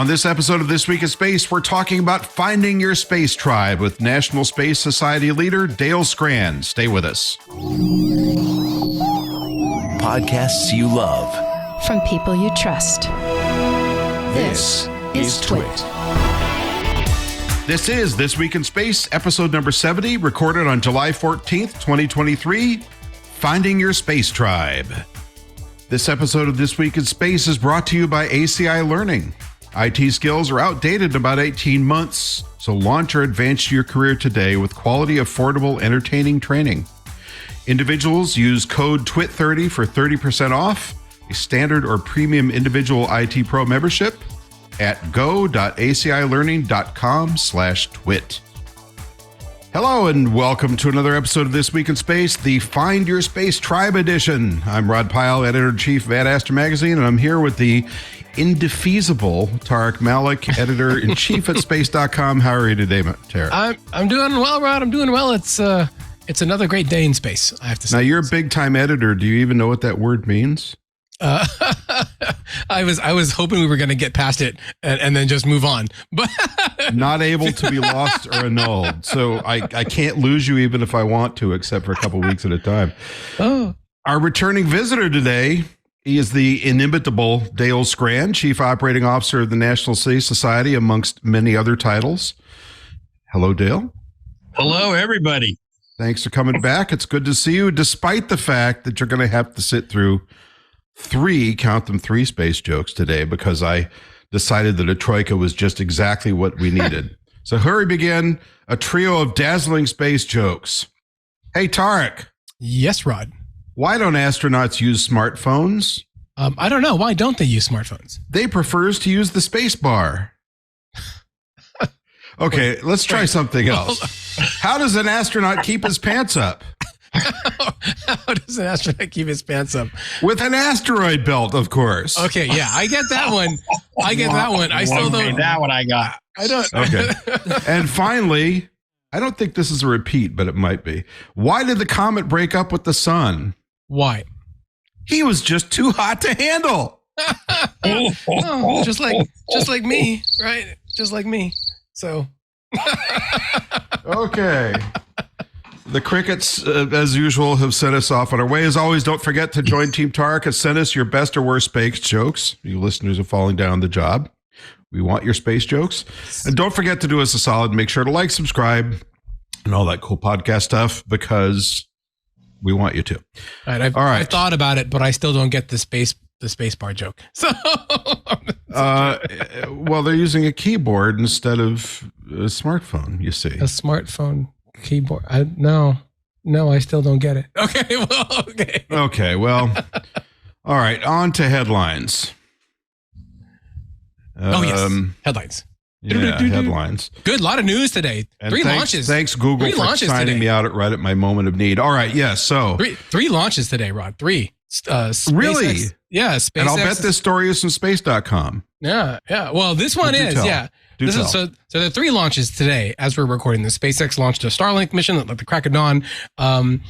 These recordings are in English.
On this episode of This Week in Space, we're talking about finding your space tribe with National Space Society leader Dale Skran. Stay with us. Podcasts you love. From people you trust. This is TWiT. This is This Week in Space, episode number 70, recorded on July 14th, 2023, Finding Your Space Tribe. This episode of This Week in Space is brought to you by ACI Learning. IT skills are outdated in about 18 months, so launch or advance your career today with quality, affordable, entertaining training. Individuals use code TWiT30 for 30% off a standard or premium individual IT Pro membership at go.acilearning.com/twit. Hello and welcome to another episode of This Week in Space, the Find Your Space Tribe edition. I'm Rod Pyle, editor-in-chief of Ad Magazine, and I'm here with the indefeasible Tariq Malik, editor-in-chief at space.com. How are you today, Tariq? I'm doing well, Rod. I'm doing well. It's another great day in space, I have to say. Now, you're a big-time editor. Do you even know what that word means? I was hoping we were going to get past it and then just move on, but not able to be lost or annulled. So I can't lose you even if I want to, except for a couple weeks at a time. Oh, our returning visitor today, he is the inimitable Dale Skran, Chief Operating Officer of the National Space Society, amongst many other titles. Hello, Dale. Hello, everybody. Thanks for coming back. It's good to see you, despite the fact that you're going to have to sit through three space jokes today because I decided that a troika was just exactly what we needed. So hurry begin a trio of dazzling space jokes. Hey, Tariq. Yes, Rod. Why don't astronauts use smartphones? I don't know. Why don't they use smartphones? They prefers to use the space bar. Okay, let's try something else. How does an astronaut keep his pants up? How does an astronaut keep his pants up? With an asteroid belt, of course. Okay, yeah, I get that one. I still don't. That one I got. I don't. Okay. And finally, I don't think this is a repeat, but it might be. Why did the comet break up with the sun? Why? He was just too hot to handle. Oh, just like me, right? Just like me. So. Okay. The crickets, as usual, have sent us off on our way. As always, don't forget to join Team Tariq and send us your best or worst space jokes. You listeners are falling down the job. We want your space jokes. And don't forget to do us a solid. Make sure to like, subscribe, and all that cool podcast stuff because we want you to. All right. I've thought about it, but I still don't get the space bar joke. So, well, they're using a keyboard instead of a smartphone, you see. A smartphone keyboard. No, I still don't get it. Okay, well, all right, on to headlines. Yes, headlines. Yeah, headlines. Good, a lot of news today. And launches. Thanks, Google, for signing me out right at my moment of need. All right, yes, so. Three launches today, Rod. Three. Really? Yeah, SpaceX. And I'll bet this story is from space.com. Yeah. Well, this one is, yeah. So there are three launches today as we're recording this. SpaceX launched a Starlink mission at the crack of dawn, and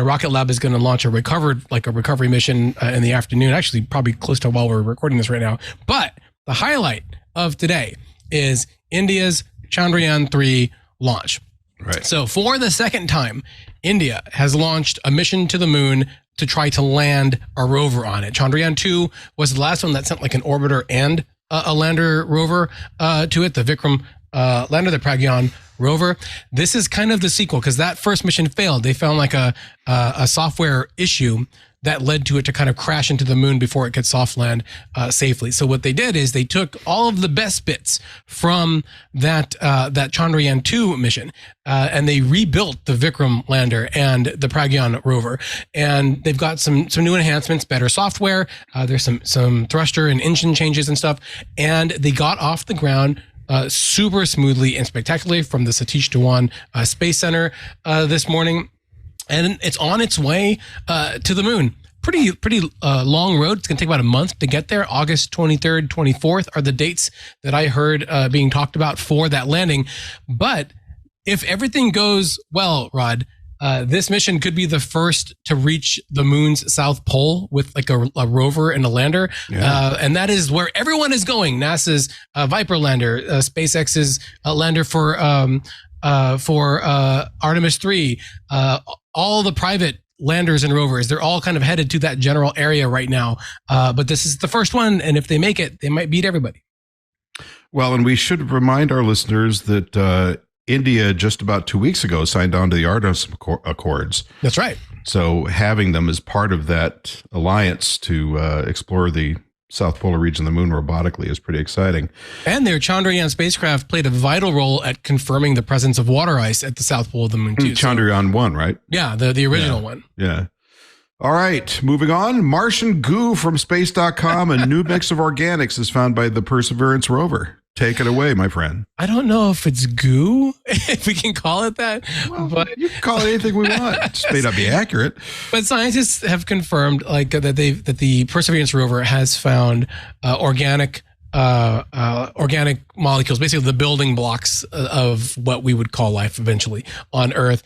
Rocket Lab is going to launch a recovery mission in the afternoon, actually probably close to while we're recording this right now. But the highlight of today is India's Chandrayaan-3 launch. Right. So for the second time, India has launched a mission to the moon to try to land a rover on it. Chandrayaan-2 was the last one that sent like an orbiter and a lander rover to it, the Vikram lander, the Pragyan rover. This is kind of the sequel because that first mission failed. They found like a software issue that led to it to kind of crash into the moon before it could soft land safely. So what they did is they took all of the best bits from that Chandrayaan-2 mission and they rebuilt the Vikram lander and the Pragyan rover. And they've got some new enhancements, better software. There's some thruster and engine changes and stuff. And they got off the ground super smoothly and spectacularly from the Satish Dhawan Space Center this morning. And it's on its way to the moon. Pretty long road. It's going to take about a month to get there. August 23rd, 24th are the dates that I heard being talked about for that landing. But if everything goes well, Rod, This mission could be the first to reach the moon's south pole with like a rover and a lander. And that is where everyone is going. NASA's Viper lander, SpaceX's lander for Artemis 3, all the private landers and rovers, they're all kind of headed to that general area right now. But this is the first one. And if they make it, they might beat everybody. Well, and we should remind our listeners that India just about 2 weeks ago signed on to the Artemis Accords. That's right. So having them as part of that alliance to explore the South Polar region of the moon robotically is pretty exciting. And their Chandrayaan spacecraft played a vital role at confirming the presence of water ice at the South Pole of the moon, too. Chandrayaan 1, right? Yeah, the original one. Yeah. All right, moving on. Martian goo from space.com. A new mix of organics is found by the Perseverance rover. Take it away, my friend. I don't know if it's goo, if we can call it that. Well, but you can call it anything we want. It just may not be accurate. But scientists have confirmed that the Perseverance rover has found organic molecules, basically the building blocks of what we would call life eventually on Earth,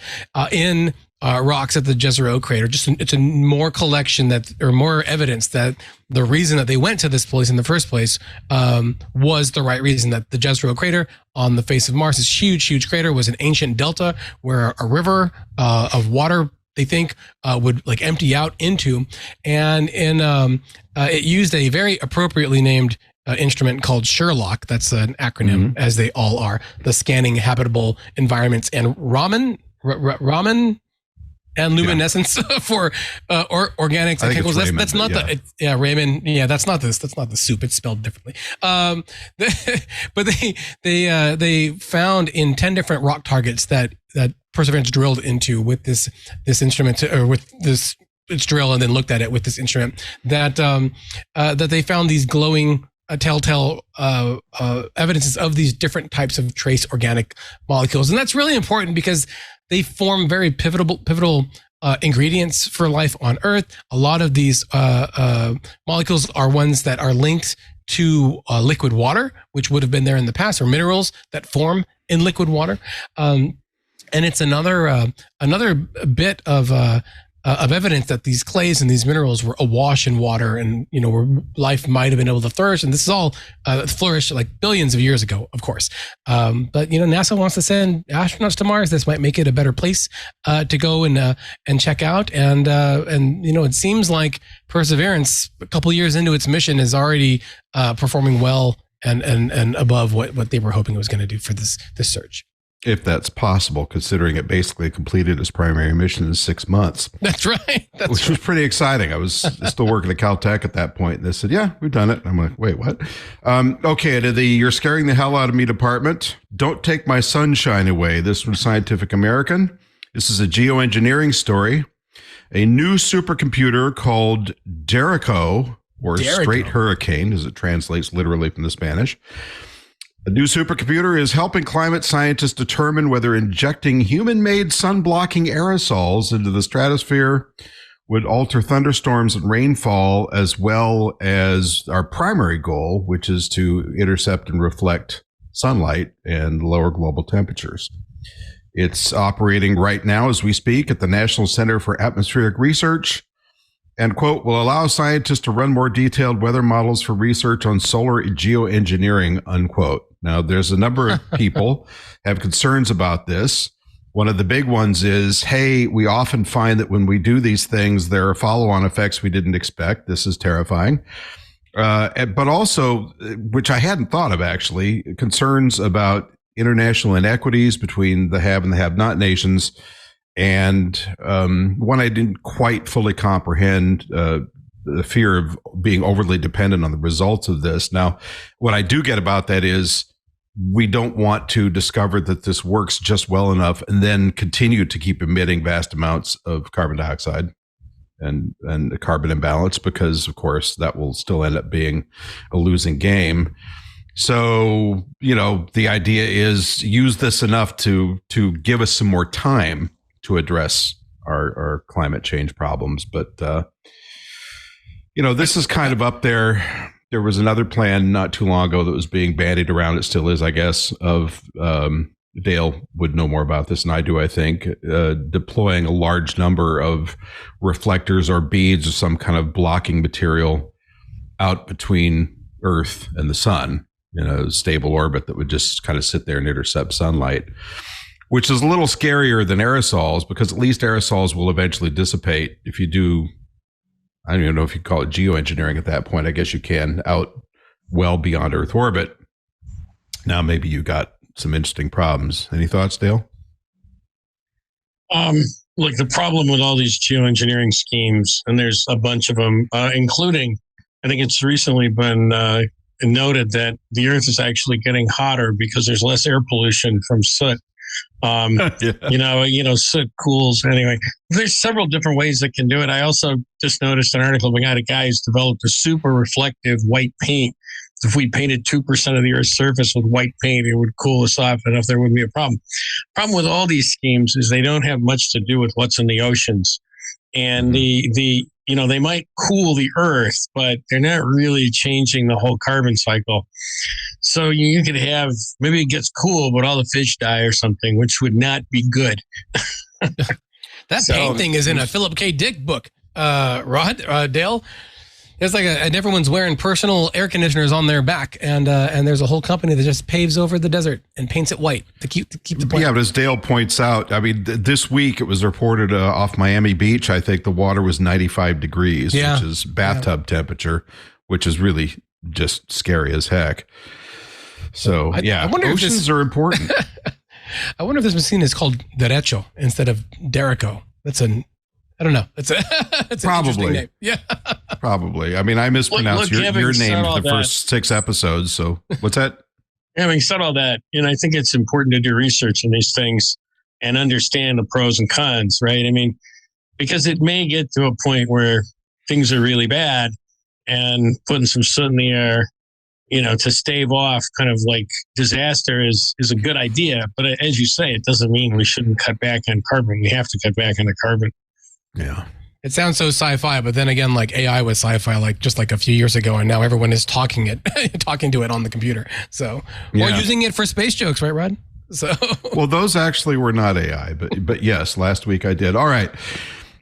in rocks at the Jezero crater. It's a more collection or more evidence that the reason that they went to this place in the first place was the right reason. That the Jezero crater on the face of Mars, this huge crater, was an ancient delta where a river of water, they think, would like empty out into, and it used a very appropriately named instrument called Sherlock. That's an acronym, as they all are, the Scanning Habitable Environments, and Raman and luminescence for organics and chemicals. That's not Raymond. Yeah, that's not this. That's not the soup. It's spelled differently. But they found in 10 different rock targets that Perseverance drilled into with this instrument, or with this its drill, and then looked at it with this instrument, that they found these glowing telltale evidences of these different types of trace organic molecules. And that's really important because they form very pivotal ingredients for life on Earth. A lot of these molecules are ones that are linked to liquid water, which would have been there in the past, or minerals that form in liquid water. And it's another bit of evidence that these clays and these minerals were awash in water, and where life might have been able to flourish. And this is all flourished like billions of years ago, of course. But NASA wants to send astronauts to Mars. This might make it a better place to go and check out. And it seems like Perseverance, a couple of years into its mission, is already performing well and above what they were hoping it was going to do for this search. If that's possible, considering it basically completed its primary mission in 6 months. That's right. Which was pretty exciting. I was still working at Caltech at that point. And they said, yeah, we've done it. And I'm like, wait, what? Okay, to the You're Scaring the Hell Out of Me department. Don't take my sunshine away. This from Scientific American. This is a geoengineering story. A new supercomputer called Darico, or Straight Hurricane, as it translates literally from the Spanish. A new supercomputer is helping climate scientists determine whether injecting human-made sun-blocking aerosols into the stratosphere would alter thunderstorms and rainfall, as well as our primary goal, which is to intercept and reflect sunlight and lower global temperatures. It's operating right now as we speak at the National Center for Atmospheric Research, and, quote, will allow scientists to run more detailed weather models for research on solar geoengineering, unquote. Now, there's a number of people have concerns about this. One of the big ones is, hey, we often find that when we do these things, there are follow-on effects we didn't expect. This is terrifying. But also, which I hadn't thought of actually, concerns about international inequities between the have and the have-not nations. And one I didn't quite fully comprehend, the fear of being overly dependent on the results of this. Now, what I do get about that is we don't want to discover that this works just well enough and then continue to keep emitting vast amounts of carbon dioxide and the carbon imbalance, because, of course, that will still end up being a losing game. So, the idea is use this enough to give us some more time to address our climate change problems. But, this is kind of up there. There was another plan not too long ago that was being bandied around. It still is, I guess, of Dale would know more about this than I do, I think, deploying a large number of reflectors or beads or some kind of blocking material out between Earth and the sun in a stable orbit that would just kind of sit there and intercept sunlight, which is a little scarier than aerosols, because at least aerosols will eventually dissipate. If you do, I don't even know if you call it geoengineering at that point. I guess you can, out well beyond Earth orbit. Now maybe you got some interesting problems. Any thoughts, Dale? Look, the problem with all these geoengineering schemes, and there's a bunch of them, including, I think it's recently been noted that the Earth is actually getting hotter because there's less air pollution from soot. Yeah. Soot cools. Anyway, there's several different ways that can do it. I also just noticed an article. We got a guy who's developed a super reflective white paint. If we painted 2% of the Earth's surface with white paint, it would cool us off enough there wouldn't be a problem. Problem with all these schemes is they don't have much to do with what's in the oceans. And they might cool the Earth, but they're not really changing the whole carbon cycle. So you could have, maybe it gets cool, but all the fish die or something, which would not be good. That paint thing is in a Philip K. Dick book, Dale. It's like everyone's wearing personal air conditioners on their back, and there's a whole company that just paves over the desert and paints it white to keep the planet. Yeah, but as Dale points out, I mean, this week it was reported off Miami Beach, I think the water was 95 degrees, which is bathtub temperature, which is really just scary as heck. So, I wonder oceans are important. I wonder if this machine is called Derecho instead of Derico. I don't know. It's an interesting name. Yeah. Probably. I mean, I mispronounced your name for the first 6 episodes. So what's that? Having said all that, I think it's important to do research on these things and understand the pros and cons, right? I mean, because it may get to a point where things are really bad, and putting some soot in the air, to stave off kind of like disaster is a good idea. But as you say, it doesn't mean we shouldn't cut back on carbon. We have to cut back on the carbon. Yeah. It sounds so sci-fi, but then again, like AI was sci-fi just a few years ago, and now everyone is talking to it on the computer. So, or using it for space jokes, right, Rod? So, well, those actually were not AI, but yes, last week I did. All right.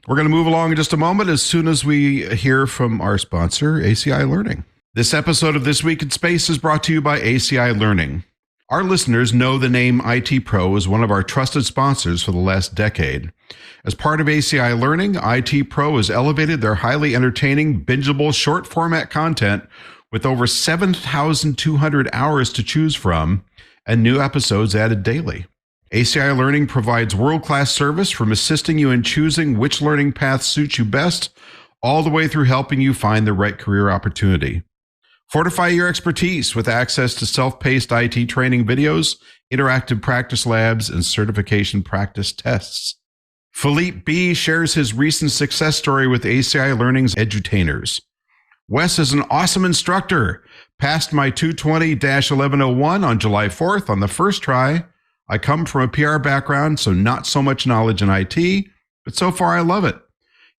We're going to move along in just a moment as soon as we hear from our sponsor, ACI Learning. This episode of This Week in Space is brought to you by ACI Learning. Our listeners know the name IT Pro is one of our trusted sponsors for the last decade. As part of ACI Learning, IT Pro has elevated their highly entertaining, bingeable, short-format content with over 7,200 hours to choose from and new episodes added daily. ACI Learning provides world-class service from assisting you in choosing which learning path suits you best, all the way through helping you find the right career opportunity. Fortify your expertise with access to self-paced IT training videos, interactive practice labs, and certification practice tests. Philippe B. shares his recent success story with ACI Learning's edutainers. Wes is an awesome instructor. Passed my 220-1101 on July 4th on the first try. I come from a PR background, so not so much knowledge in IT, but so far I love it.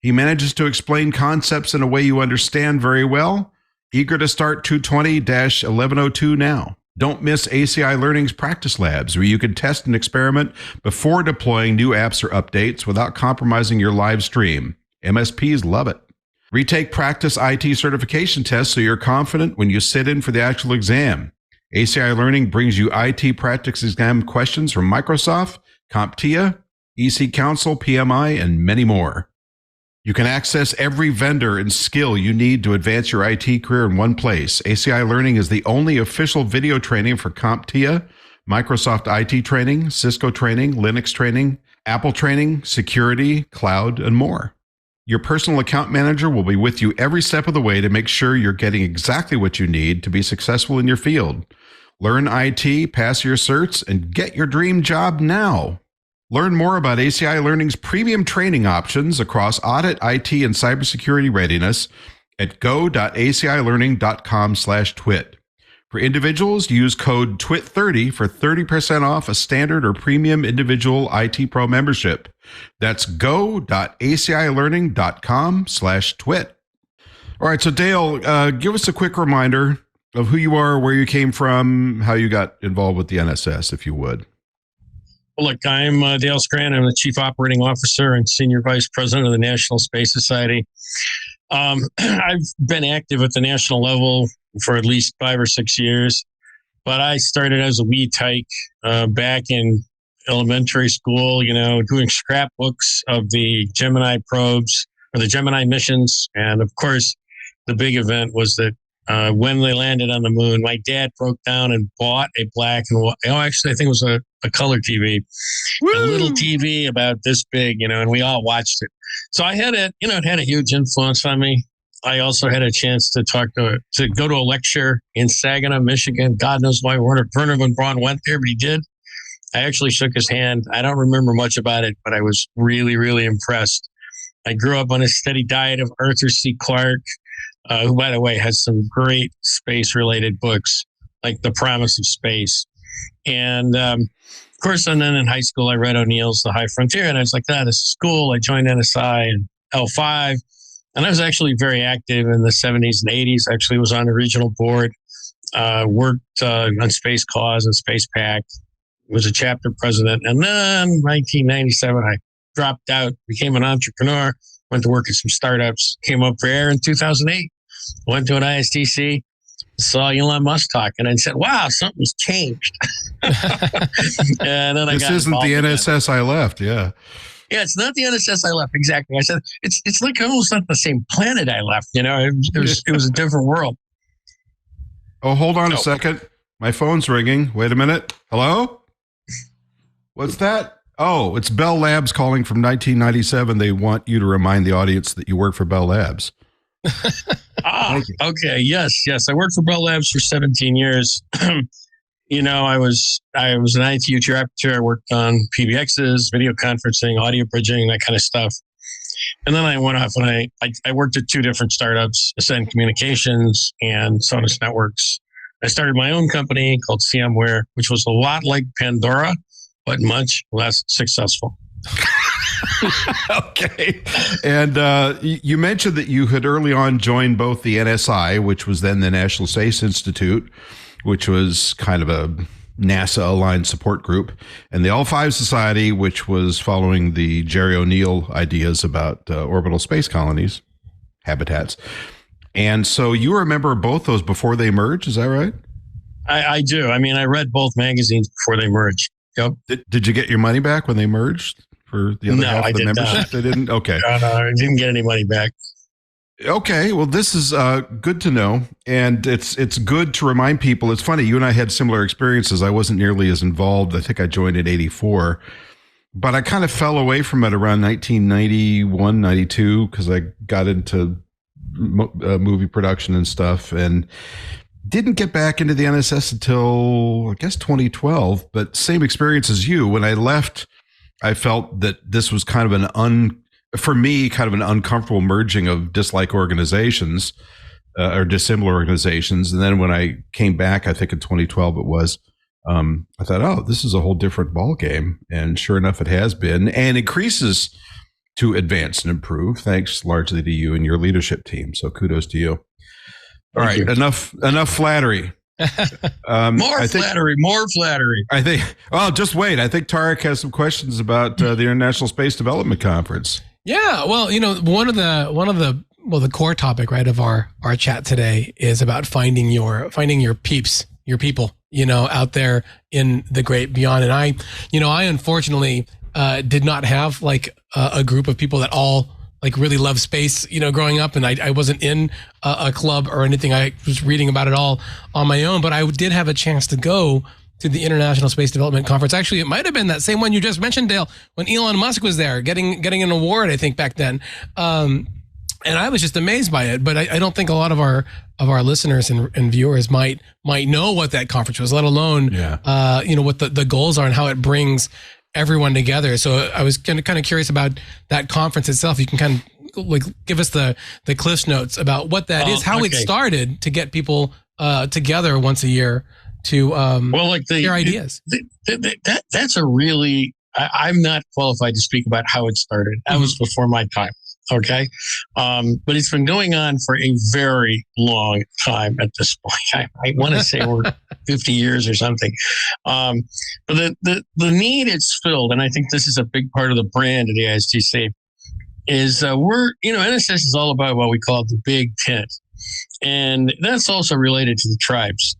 He manages to explain concepts in a way you understand very well. Eager to start 220-1102 now. Don't miss ACI Learning's practice labs, where you can test and experiment before deploying new apps or updates without compromising your live stream. MSPs love it. Retake practice IT certification tests so you're confident when you sit in for the actual exam. ACI Learning brings you IT practice exam questions from Microsoft, CompTIA, EC Council, PMI, and many more. You can access every vendor and skill you need to advance your IT career in one place. ACI Learning is the only official video training for CompTIA, Microsoft IT training, Cisco training, Linux training, Apple training, security, cloud, and more. Your personal account manager will be with you every step of the way to make sure you're getting exactly what you need to be successful in your field. Learn IT, pass your certs, and get your dream job now. Learn more about ACI Learning's premium training options across audit, IT, and cybersecurity readiness at go.acilearning.com/twit. For individuals, use code TWIT30 for 30% off a standard or premium individual IT Pro membership. That's go.acilearning.com/twit. All right, so Dale, give us a quick reminder of who you are, where you came from, how you got involved with the NSS, if you would. Well, look, I'm Dale Skran. I'm the Chief Operating Officer and Senior Vice President of the National Space Society. I've been active at the national level for at least 5 or 6 years, but I started as a wee tyke back in elementary school, doing scrapbooks of the Gemini probes or the Gemini missions. And of course, the big event was that when they landed on the moon, my dad broke down and bought a black and white. Actually, I think it was a color TV, a little TV about this big, and we all watched it. So I had it had a huge influence on me. I also had a chance to go to a lecture in Saginaw, Michigan. God knows why Werner von Braun went there, but he did. I actually shook his hand. I don't remember much about it, but I was really, really impressed. I grew up on a steady diet of Arthur C. Clarke, who, by the way, has some great space-related books, like The Promise of Space. And, of course, and then in high school, I read O'Neill's The High Frontier, and I was like, this is cool. I joined NSI and L5, and I was actually very active in the 70s and 80s. Actually was on the regional board, worked on Space Cause and Space Pact, was a chapter president. And then 1997, I dropped out, became an entrepreneur, went to work at some startups, came up for air in 2008, went to an ISDSC, saw Elon Musk talk, and I said, wow, something's changed. And then this isn't the NSS I left, yeah. Yeah, it's not the NSS I left, exactly. I said, it's like almost not the same planet I left, it was a different world. Oh, hold on a second. My phone's ringing. Wait a minute. Hello? What's that? Oh, it's Bell Labs calling from 1997. They want you to remind the audience that you work for Bell Labs. Okay. Yes. I worked for Bell Labs for 17 years. I was an ITU director. I worked on PBXs, video conferencing, audio bridging, that kind of stuff. And then I went off and I worked at 2 different startups, Ascend Communications and Sonus Networks. I started my own company called CMware, which was a lot like Pandora, but much less successful. Okay. And you mentioned that you had early on joined both the NSI, which was then the National Space Institute, which was kind of a NASA-aligned support group, and the L5 Society, which was following the Jerry O'Neill ideas about orbital space colonies, habitats. And so you remember both those before they merged, is that right? I do. I mean, I read both magazines before they merged. Yep. Did you get your money back when they merged for the other half of the membership? Not. They didn't? Okay. No, I didn't get any money back. Okay. Well, this is good to know. And it's good to remind people. It's funny. You and I had similar experiences. I wasn't nearly as involved. I think I joined in 84, but I kind of fell away from it around 1991, 92, because I got into movie production and stuff, and didn't get back into the NSS until, I guess, 2012. But same experience as you. When I left, I felt that this was kind of for me, kind of an uncomfortable merging of dislike organizations or dissimilar organizations. And then when I came back, I think in 2012 it was, I thought, oh, this is a whole different ballgame. And sure enough, it has been, and increases to advance and improve, thanks largely to you and your leadership team. So kudos to you. All right, enough flattery. More flattery. I think. Well, just wait. I think Tariq has some questions about the International Space Development Conference. Yeah, well, the core topic, right, of our chat today is about finding your peeps, your people, out there in the great beyond. And I unfortunately did not have like a group of people that all like really love space, growing up, and I wasn't in a club or anything. I was reading about it all on my own, but I did have a chance to go to the International Space Development Conference. Actually, it might have been that same one you just mentioned, Dale, when Elon Musk was there getting an award, I think, back then. And I was just amazed by it. But I don't think a lot of our listeners and viewers might know what that conference was, let alone what the goals are and how it brings everyone together. So I was kind of curious about that conference itself. You can kind of like give us the Cliffs Notes about what that is, how it started to get people together once a year to share ideas. That's a really, I'm not qualified to speak about how it started. That was before my time. Okay. But it's been going on for a very long time at this point. I want to say we're 50 years or something. But the need it's filled, and I think this is a big part of the brand of the ISDC, is NSS is all about what we call the big tent. And that's also related to the tribes.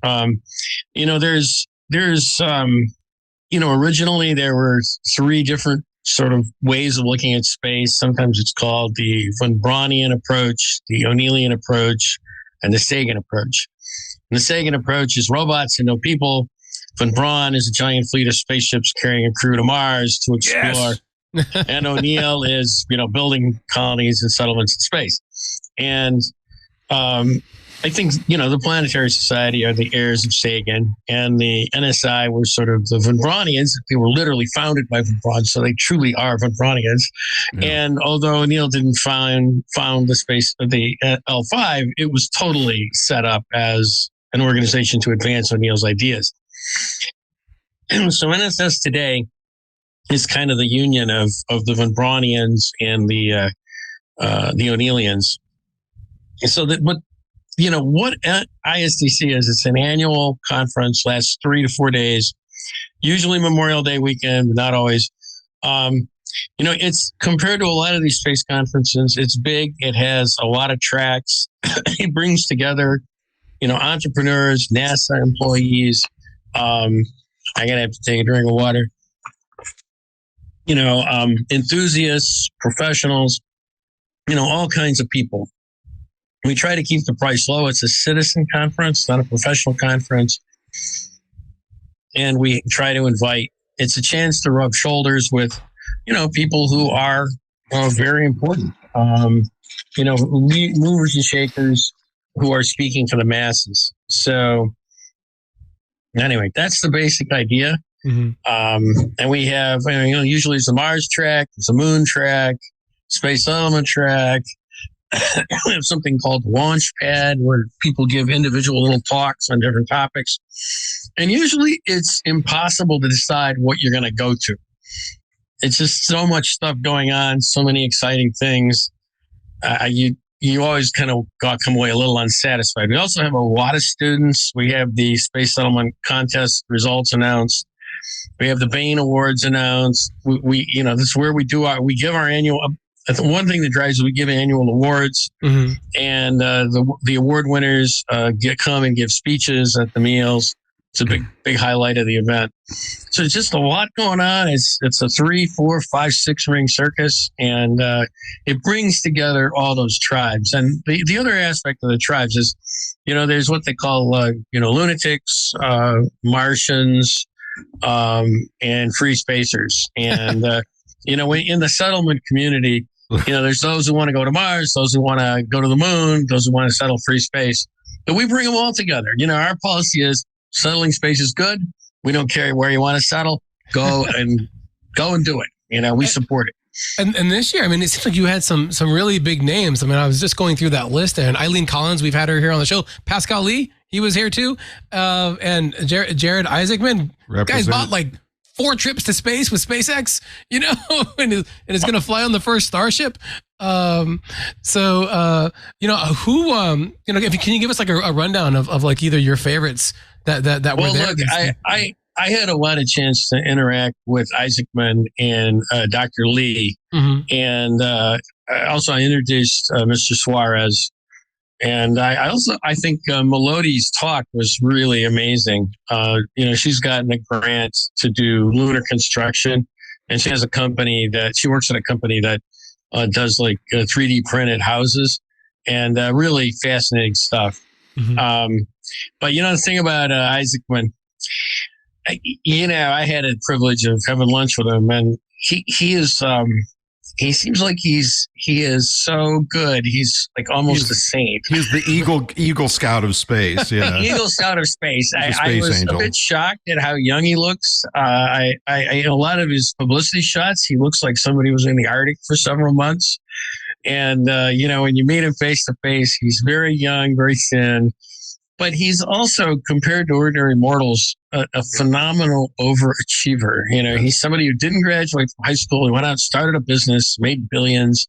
Originally there were three different sort of ways of looking at space. Sometimes it's called the von Braunian approach, the O'Neillian approach, and the Sagan approach. And the Sagan approach is robots and no people. Von Braun is a giant fleet of spaceships carrying a crew to Mars to explore. Yes. And O'Neill is, building colonies and settlements in space. And I think, the Planetary Society are the heirs of Sagan, and the NSI were sort of the von Braunians. They were literally founded by von Braun, so they truly are von Braunians. Yeah. And although O'Neill didn't found the L5, it was totally set up as an organization to advance O'Neill's ideas. So NSS today is kind of the union of the von Braunians and the O'Neillians. And so that what ISDC is, it's an annual conference, lasts 3 to 4 days, usually Memorial Day weekend, but not always. It's compared to a lot of these space conferences, it's big. It has a lot of tracks. It brings together, entrepreneurs, NASA employees. I'm going to have to take a drink of water. Enthusiasts, professionals, all kinds of people. We try to keep the price low. It's a citizen conference, not a professional conference. And we try to invite, it's a chance to rub shoulders with, people who are very important, movers and shakers who are speaking to the masses. So anyway, that's the basic idea. Mm-hmm. And we have, usually it's the Mars track, it's a moon track, space element track. We have something called Launch Pad, where people give individual little talks on different topics. And usually it's impossible to decide what you're going to go to. It's just so much stuff going on, so many exciting things. You always kind of come away a little unsatisfied. We also have a lot of students. We have the Space Settlement Contest results announced. We have the Bain Awards announced. We this is where we give our annual. One thing that drives is we give annual awards, mm-hmm. and the award winners come and give speeches at the meals. It's a big highlight of the event. So it's just a lot going on. It's a 3, 4, 5, 6 ring circus, and it brings together all those tribes. And the other aspect of the tribes is, there's what they call lunatics, Martians, and free spacers, and in the settlement community. There's those who want to go to Mars, those who want to go to the moon, those who want to settle free space. But we bring them all together. Our policy is settling space is good. We don't care where you want to settle. Go and do it. We support it. And this year, it seems like you had some really big names. I was just going through that list, and Eileen Collins, we've had her here on the show. Pascal Lee, he was here too. And Jared Isaacman, guys bought like 4 trips to space with SpaceX, and is going to fly on the first Starship. Can you give us like a rundown of like either your favorites that were there? Look, I had a lot of chance to interact with Isaacman and Dr. Lee, mm-hmm. and I introduced Mr. Suarez. And I think Melodi's talk was really amazing. She's gotten a grant to do lunar construction, and she has she works at a company that does like 3D printed houses, and really fascinating stuff. Mm-hmm. But the thing about Isaacman, I had a privilege of having lunch with him, and he is. He seems like he is so good. He's like almost a saint. He's the Eagle Scout of space. Yeah, Eagle Scout of space. I was angel. A bit shocked at how young he looks. I in a lot of his publicity shots, he looks like somebody was in the Arctic for several months. And when you meet him face to face, he's very young, very thin. but he's also, compared to ordinary mortals, a phenomenal overachiever. You know, he's somebody who didn't graduate from high school. He went out, started a business, made billions,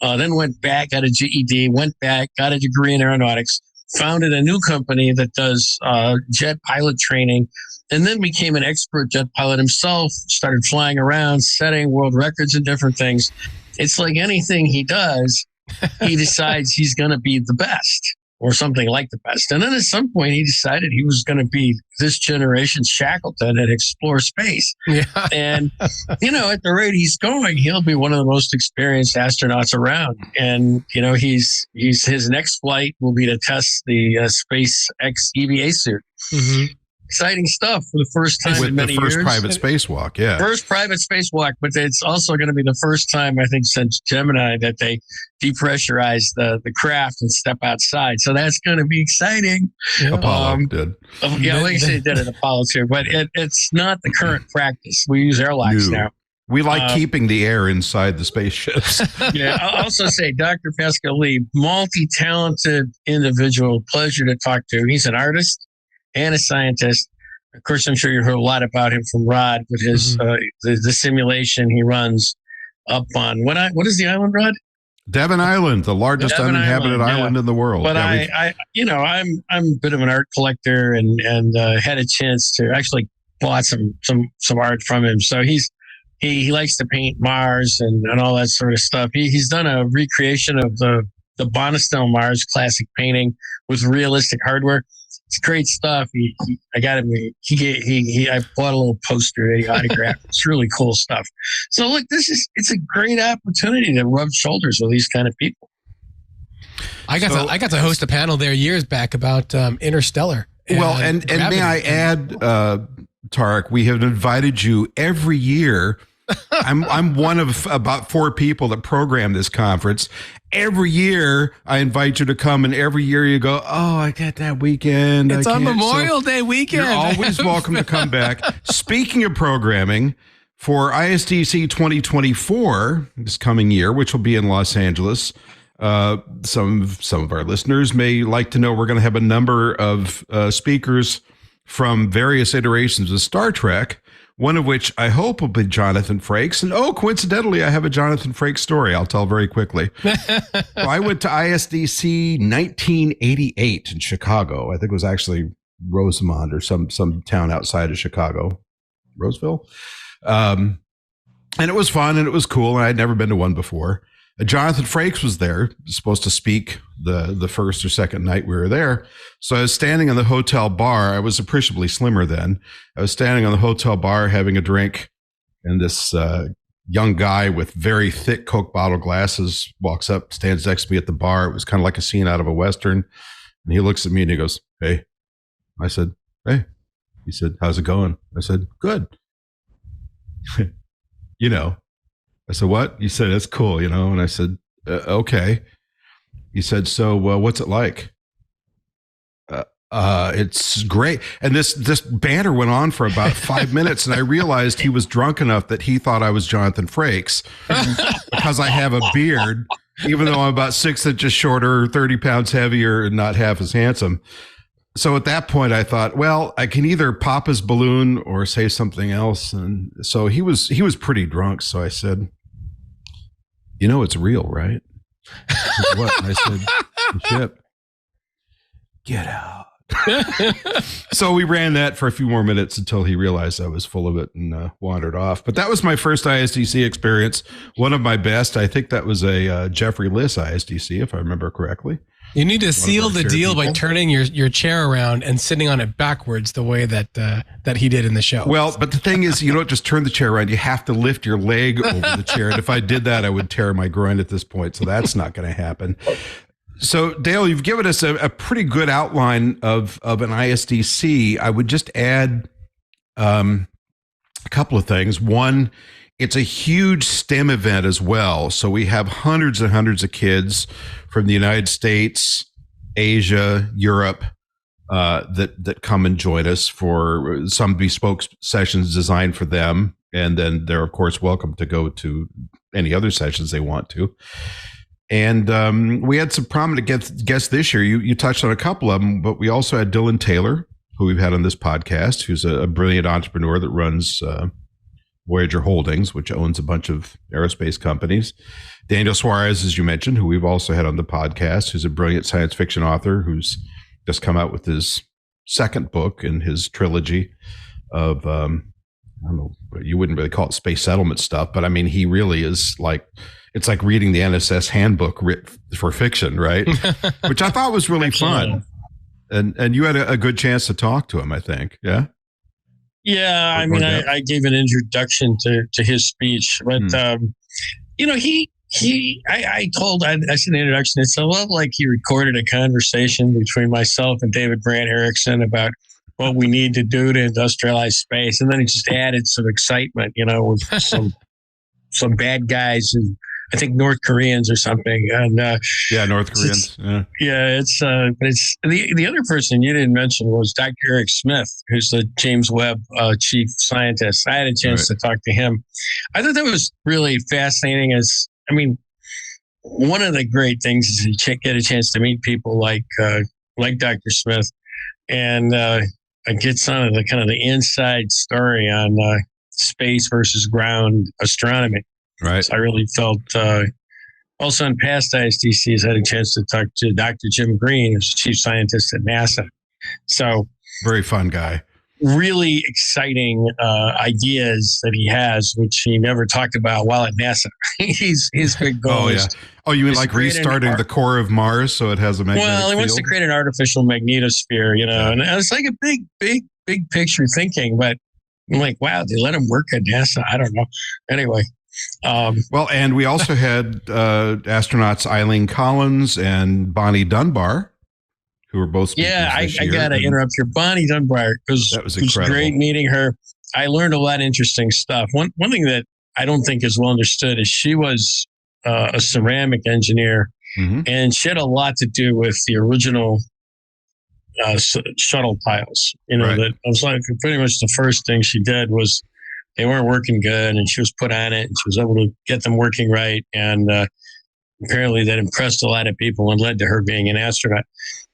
then went back, got a GED, went back, got a degree in aeronautics, founded a new company that does jet pilot training, and then became an expert jet pilot himself, started flying around, setting world records in different things. It's like anything he does, he decides he's going to be the best or something like the best. And then at some point, he decided he was going to be this generation's Shackleton and explore space. Yeah. And, you know, at the rate he's going, he'll be one of the most experienced astronauts around. And, you know, his next flight will be to test the SpaceX EVA suit. Mm-hmm. Exciting stuff for the first time in many years. The first private spacewalk, yeah. First private spacewalk, but it's also going to be the first time, I think, since Gemini that they depressurize the craft and step outside. So that's going to be exciting. Yeah. Apollo did. Yeah, like I said, it did at Apollo too, but it's not the current practice. We use airlocks now. We like keeping the air inside the spaceships. Yeah, I'll also say Dr. Pascal Lee, multi-talented individual, pleasure to talk to. He's an artist and a scientist. Of course, I'm sure you heard a lot about him from Rod with his the simulation he runs up on what is the island, Rod? Devon Island, the largest uninhabited island in the world. But I'm a bit of an art collector and had a chance to actually bought some art from him. So he likes to paint Mars and all that sort of stuff. He's done a recreation of the Bonestell Mars classic painting with realistic hardware. It's great stuff. I got him. I bought a little poster that he autographed. It's really cool stuff. So look, it's a great opportunity to rub shoulders with these kind of people. I got to host a panel there years back about Interstellar. And may I add, Tariq, we have invited you every year. I'm one of about 4 people that program this conference. Every year I invite you to come, and every year you go, oh, I got that weekend. It's on Memorial Day weekend. You're always welcome to come back. Speaking of programming, for ISDC 2024, this coming year, which will be in Los Angeles, some of our listeners may like to know we're going to have a number of speakers from various iterations of Star Trek, one of which I hope will be Jonathan Frakes. And coincidentally, I have a Jonathan Frakes story I'll tell very quickly. I went to ISDC 1988 in Chicago. I think it was actually Rosemont or some town outside of Chicago, Roseville. And it was fun and it was cool. And I'd never been to one before. Jonathan Frakes was there, supposed to speak the first or second night we were there. So I was standing on the hotel bar. I was appreciably slimmer then. I was standing on the hotel bar having a drink, and this young guy with very thick Coke bottle glasses walks up, stands next to me at the bar. It was kind of like a scene out of a Western. And he looks at me and he goes, "Hey." I said, "Hey." He said, "How's it going?" I said, "Good." You know. I said, "What?" He said, "It's cool, you know." And I said, "Okay." He said, "So what's it like?" It's great. And this banter went on for about 5 minutes, and I realized he was drunk enough that he thought I was Jonathan Frakes because I have a beard, even though I'm about 6 inches shorter, 30 pounds heavier, and not half as handsome. So at that point, I thought, well, I can either pop his balloon or say something else. And so he was pretty drunk. So I said, "You know, it's real, right?" He said, "What?" And I said, "The ship." "Get out." So we ran that for a few more minutes until he realized I was full of it and wandered off. But that was my first ISDC experience. One of my best. I think that was a Jeffrey Liss ISDC, if I remember correctly. You need to seal the deal by turning your chair around and sitting on it backwards the way that he did in the show. Well, but the thing is, you don't just turn the chair around. You have to lift your leg over the chair. And if I did that, I would tear my groin at this point. So that's not going to happen. So, Dale, you've given us a pretty good outline of an ISDC. I would just add a couple of things. One, it's a huge STEM event as well. So we have hundreds and hundreds of kids from the United States, Asia, Europe, that come and join us for some bespoke sessions designed for them. And then they're, of course, welcome to go to any other sessions they want to. And we had some prominent guests this year. You touched on a couple of them, but we also had Dylan Taylor, who we've had on this podcast, who's a brilliant entrepreneur that runs Voyager Holdings, which owns a bunch of aerospace companies. Daniel Suarez, as you mentioned, who we've also had on the podcast, who's a brilliant science fiction author who's just come out with his second book in his trilogy of, I don't know, you wouldn't really call it space settlement stuff, but I mean, he really is like, it's like reading the NSS handbook for fiction, right? Which I thought was really fun. And you had a good chance to talk to him, I think. Yeah. Yeah. I mean, I gave an introduction to his speech, but, you know, I said the introduction. It's a lot like he recorded a conversation between myself and David Brand Erickson about what we need to do to industrialize space. And then he just added some excitement, you know, with some bad guys and I think North Koreans or something. And North Koreans. But it's the other person you didn't mention was Dr. Eric Smith, who's the James Webb chief scientist. I had a chance to talk to him. I thought that was really fascinating. One of the great things is to get a chance to meet people like Dr. Smith and get some of the kind of the inside story on space versus ground astronomy. Right. So I really felt also in past ISDCs, I had a chance to talk to Dr. Jim Green, who's chief scientist at NASA. So very fun guy. Really exciting ideas that he has, which he never talked about while at NASA. His big goal is. Oh, you mean like restarting the core of Mars so it has a magnetic field? Well, he wants to create an artificial magnetosphere, you know, and it's like a big picture thinking, but I'm like, wow, they let him work at NASA? I don't know. Anyway. Well, and we also had astronauts Eileen Collins and Bonnie Dunbar, who were both speakers this year. I got to interrupt here. Bonnie Dunbar, because that was incredible. It was great meeting her. I learned a lot of interesting stuff. One thing that I don't think is well understood is she was a ceramic engineer, and she had a lot to do with the original shuttle piles. You know, that I was like pretty much the first thing she did was they weren't working good, and she was put on it, and she was able to get them working right. And apparently that impressed a lot of people and led to her being an astronaut.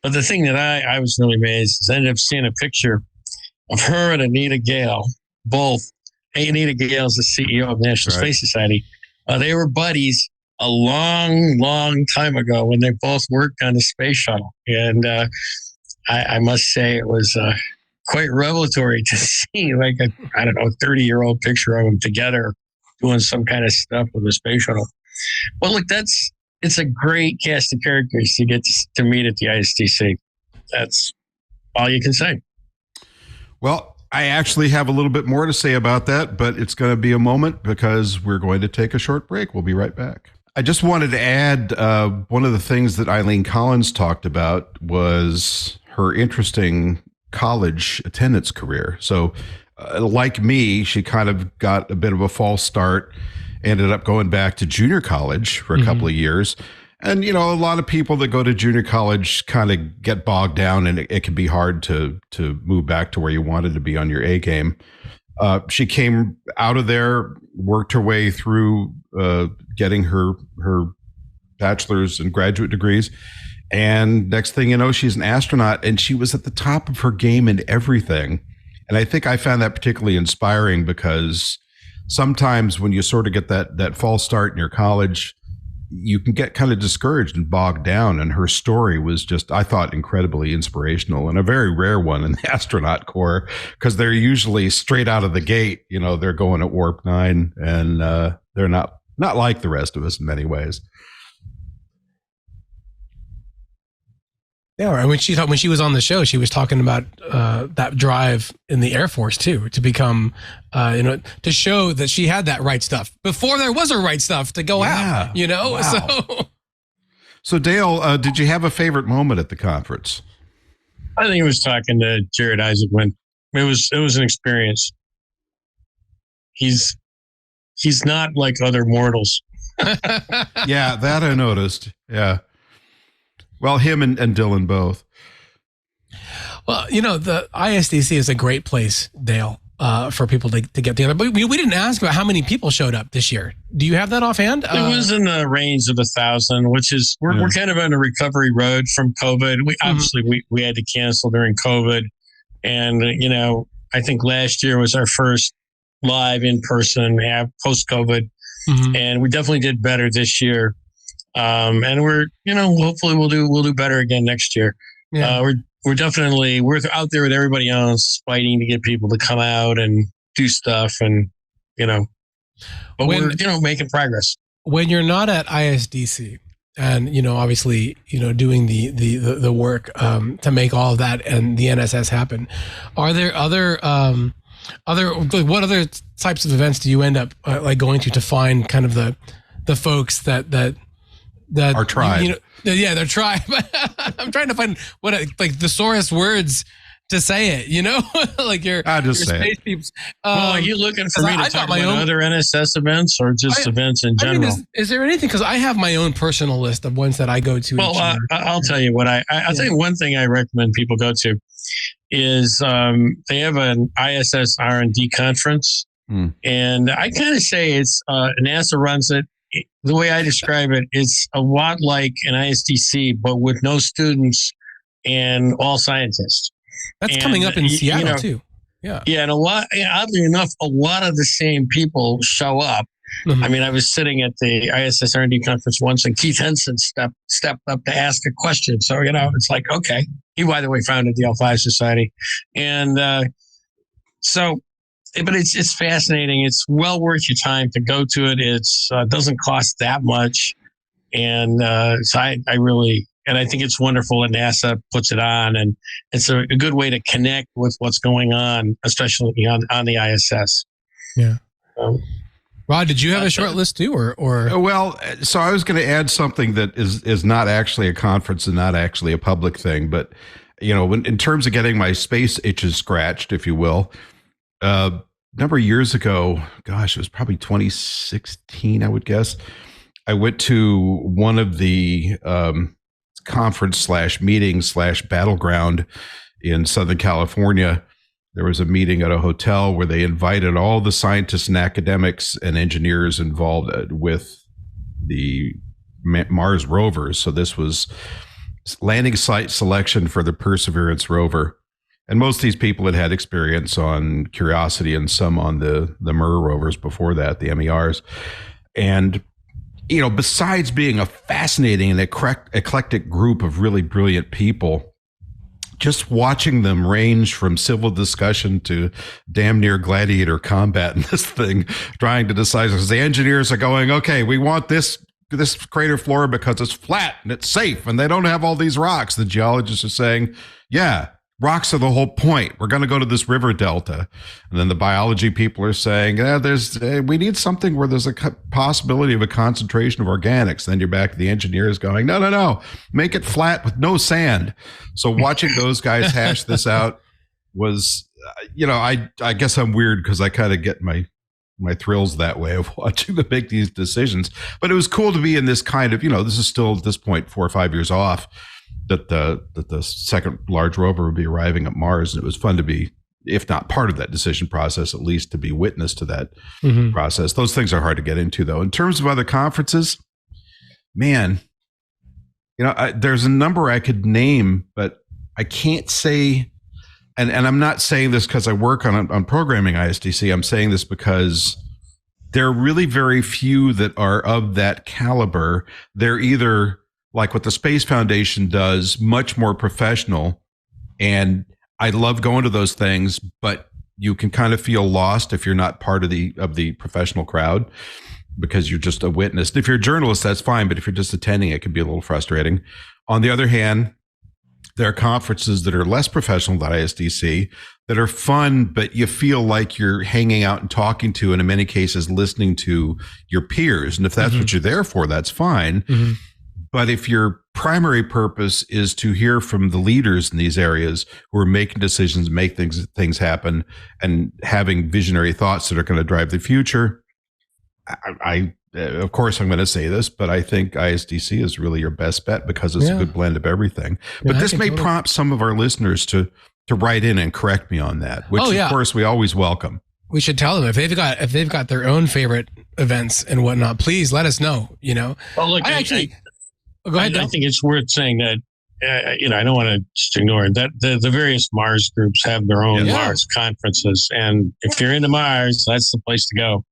But the thing that I was really amazed is I ended up seeing a picture of her and Anita Gale, both. Anita Gale is the CEO of the National Space Society. They were buddies a long time ago when they both worked on the space shuttle. And I must say it was quite revelatory to see like a 30-year-old picture of them together doing some kind of stuff with the space shuttle. Well, look, it's a great cast of characters to get to meet at the ISDC. That's all you can say. Well, I actually have a little bit more to say about that, but it's going to be a moment because we're going to take a short break. We'll be right back. I just wanted to add one of the things that Eileen Collins talked about was her interesting college attendance career. So like me, she kind of got a bit of a false start, ended up going back to junior college for a couple of years. And, you know, a lot of people that go to junior college kind of get bogged down, and it can be hard to move back to where you wanted to be on your A game. She came out of there, worked her way through getting her bachelor's and graduate degrees. And next thing you know, she's an astronaut, and she was at the top of her game in everything. And I think I found that particularly inspiring because sometimes when you sort of get that false start in your college, you can get kind of discouraged and bogged down. And her story was just, I thought, incredibly inspirational and a very rare one in the astronaut corps, because they're usually straight out of the gate. You know, they're going at warp 9, and they're not like the rest of us in many ways. Yeah, when she was on the show, she was talking about that drive in the Air Force too, to become, to show that she had that right stuff before there was a right stuff to go out. You know, wow. So Dale, did you have a favorite moment at the conference? I think it was talking to Jared Isaacman. It was an experience. He's not like other mortals. Yeah, that I noticed. Yeah. Well, him and Dylan both. Well, you know, the ISDC is a great place, Dale. for people to get together. But we didn't ask about how many people showed up this year. Do you have that offhand? It was in the range of 1,000, which is we're kind of on a recovery road from COVID. We obviously we had to cancel during COVID, and I think last year was our first live in person post COVID, and we definitely did better this year. And we're hopefully we'll do better again next year. Yeah. We're out there with everybody else fighting to get people to come out and do stuff, and but we're making progress. When you're not at ISDC and obviously doing the work to make all of that and the NSS happen, are there other what other types of events do you end up going to find kind of the folks that our tribe? Their tribe. I'm trying to find what the thesaurus words to say it. Like your space peeps. Well, are you looking for me to talk about other NSS events or just events in general? Is there anything? Because I have my own personal list of ones that I go to. Well, I'll tell you what I'll tell you one thing I recommend people go to is they have an ISS R&D conference, and I kind of say it's NASA runs it. The way I describe it, it's a lot like an ISDC, but with no students and all scientists. That's coming up in Seattle too. Yeah. Yeah. And oddly enough, a lot of the same people show up. I mean, I was sitting at the ISS R&D conference once, and Keith Henson stepped up to ask a question. So, it's like, okay. He, by the way, founded the L5 Society. And but it's fascinating. It's well worth your time to go to it. It's doesn't cost that much. And so I really, and I think it's wonderful that NASA puts it on, and it's a good way to connect with what's going on, especially on the ISS. Yeah. Rod, did you have a short list too, or? Well, so I was going to add something that is not actually a conference and not actually a public thing, but in terms of getting my space itches scratched, if you will, a number of years ago, gosh, it was probably 2016, I would guess. I went to one of the conference/meeting/battleground in Southern California. There was a meeting at a hotel where they invited all the scientists and academics and engineers involved with the Mars rovers. So this was landing site selection for the Perseverance rover. And most of these people had experience on Curiosity and some on the MER rovers before that, the MERs. And, besides being a fascinating and eclectic group of really brilliant people, just watching them range from civil discussion to damn near gladiator combat in this thing, trying to decide, because the engineers are going, okay, we want this crater floor because it's flat and it's safe and they don't have all these rocks. The geologists are saying, yeah, rocks are the whole point. We're going to go to this river delta. And then the biology people are saying, we need something where there's a possibility of a concentration of organics. Then you're back to the engineers going, no, make it flat with no sand. So watching those guys hash this out was, I guess I'm weird because I kind of get my thrills that way of watching them make these decisions. But it was cool to be in this kind of, this is still at this point 4 or 5 years off, that the second large rover would be arriving at Mars. And it was fun to be, if not part of that decision process, at least to be witness to that process. Those things are hard to get into, though. In terms of other conferences, man, there's a number I could name, but I can't say, and I'm not saying this because I work on programming ISDC. I'm saying this because there are really very few that are of that caliber. They're either like what the Space Foundation does, much more professional. And I love going to those things, but you can kind of feel lost if you're not part of the professional crowd because you're just a witness. If you're a journalist, that's fine. But if you're just attending, it can be a little frustrating. On the other hand, there are conferences that are less professional than ISDC that are fun, but you feel like you're hanging out and talking to, and in many cases, listening to your peers. And if that's what you're there for, that's fine. But if your primary purpose is to hear from the leaders in these areas who are making decisions, make things happen, and having visionary thoughts that are going to drive the future, I of course, I'm going to say this, but I think ISDC is really your best bet because it's a good blend of everything. But this may prompt some of our listeners to to write in and correct me on that, which of course we always welcome. We should tell them if they've got their own favorite events and whatnot, please let us know, you know. Well, look, go ahead. I think it's worth saying that, I don't want to just ignore it, that the various Mars groups have their own Mars conferences. And if you're into Mars, that's the place to go.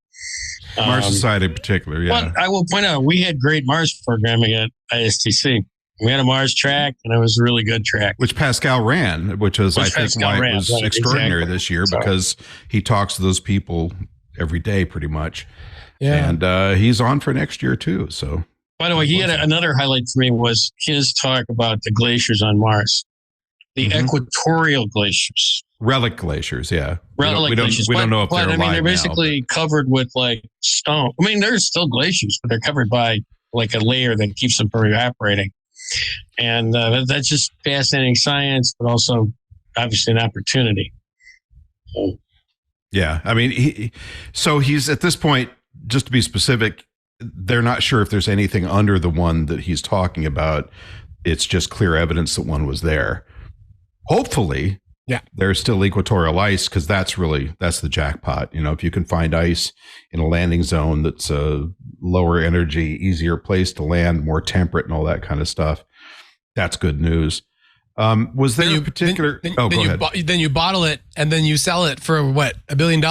Mars Society in particular, yeah. But I will point out, we had great Mars programming at ISDSC. We had a Mars track, and it was a really good track. Which Pascal ran, which is, I think, why it was extraordinary this year, because he talks to those people every day pretty much. Yeah. And he's on for next year, too. So, by the way, he had another highlight for me was his talk about the glaciers on Mars, the equatorial glaciers. Relic glaciers, yeah. Relic glaciers. We don't know if they're alive they're basically covered with like stone. I mean, there's still glaciers, but they're covered by like a layer that keeps them from evaporating. And that's just fascinating science, but also obviously an opportunity. Yeah, I mean, he's at this point, just to be specific, they're not sure if there's anything under the one that he's talking about. It's just clear evidence that one was there. Hopefully, there's still equatorial ice, because that's the jackpot. You know, if you can find ice in a landing zone that's a lower energy, easier place to land, more temperate and all that kind of stuff, that's good news. Was there a particular... go ahead. Then you bottle it and then you sell it for what, $1 billion?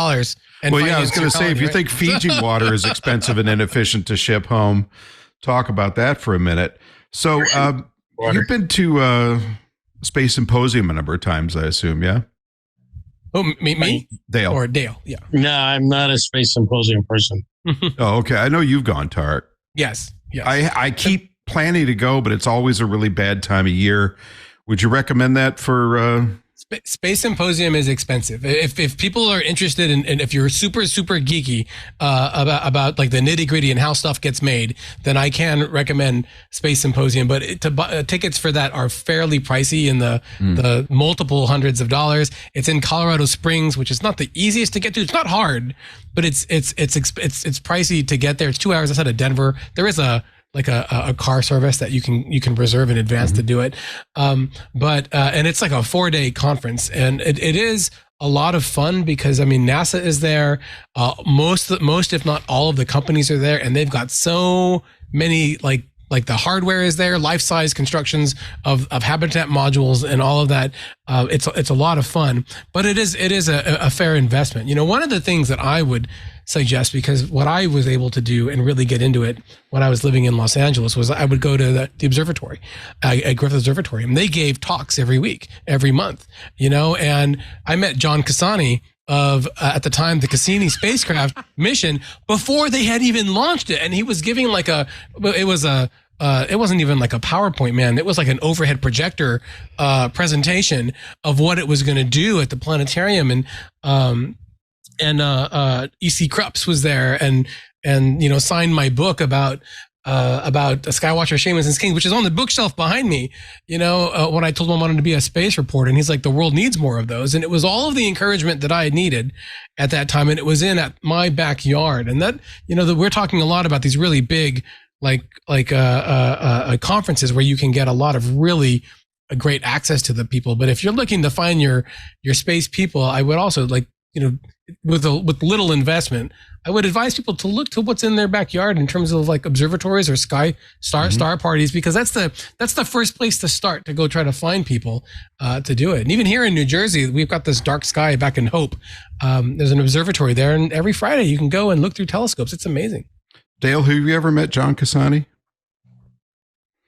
And I was going to say, if you think Fiji water is expensive and inefficient to ship home, talk about that for a minute. So you've been to Space Symposium a number of times, I assume, yeah? Oh, me? Dale. Or Dale, yeah. No, I'm not a Space Symposium person. Oh, okay. I know you've gone, Tariq. Yes. I keep planning to go, but it's always a really bad time of year. Would you recommend that for... Space Symposium is expensive. If people are interested in, and if you're super geeky about like the nitty gritty and how stuff gets made, then I can recommend Space Symposium. But tickets for that are fairly pricey, in the multiple hundreds of dollars. It's in Colorado Springs, which is not the easiest to get to. It's not hard, but it's pricey to get there. It's 2 hours outside of Denver. There is a car service that you can reserve in advance to do it. But it's like a 4-day conference, and it is a lot of fun because, I mean, NASA is there. Most, if not all of the companies are there, and they've got so many, like the hardware is there, life-size constructions of habitat modules and all of that. It's a lot of fun, but it is a fair investment. You know, one of the things that I would suggest, because what I was able to do and really get into it when I was living in Los Angeles, was I would go to the observatory, at Griffith Observatory, and they gave talks every month, you know, and I met John Cassani of at the time the Cassini spacecraft mission before they had even launched it, and he was giving it wasn't even like a PowerPoint, man. It was like an overhead projector presentation of what it was going to do at the planetarium, and E.C. Krups was there and you know, signed my book about Skywatcher, Shamans, and Kings, which is on the bookshelf behind me, you know, when I told him I wanted to be a space reporter. And he's like, the world needs more of those. And it was all of the encouragement that I had needed at that time. And it was at my backyard. And that, you know, that we're talking a lot about these really big, conferences where you can get a lot of really great access to the people. But if you're looking to find your space people, I would also, like, you know, with little investment, I would advise people to look to what's in their backyard in terms of like observatories or star parties, because that's the first place to start to go try to find people to do it. And even here in New Jersey, we've got this dark sky back in Hope. There's an observatory there, and every Friday you can go and look through telescopes. It's amazing. Dale, have you ever met John Cassani?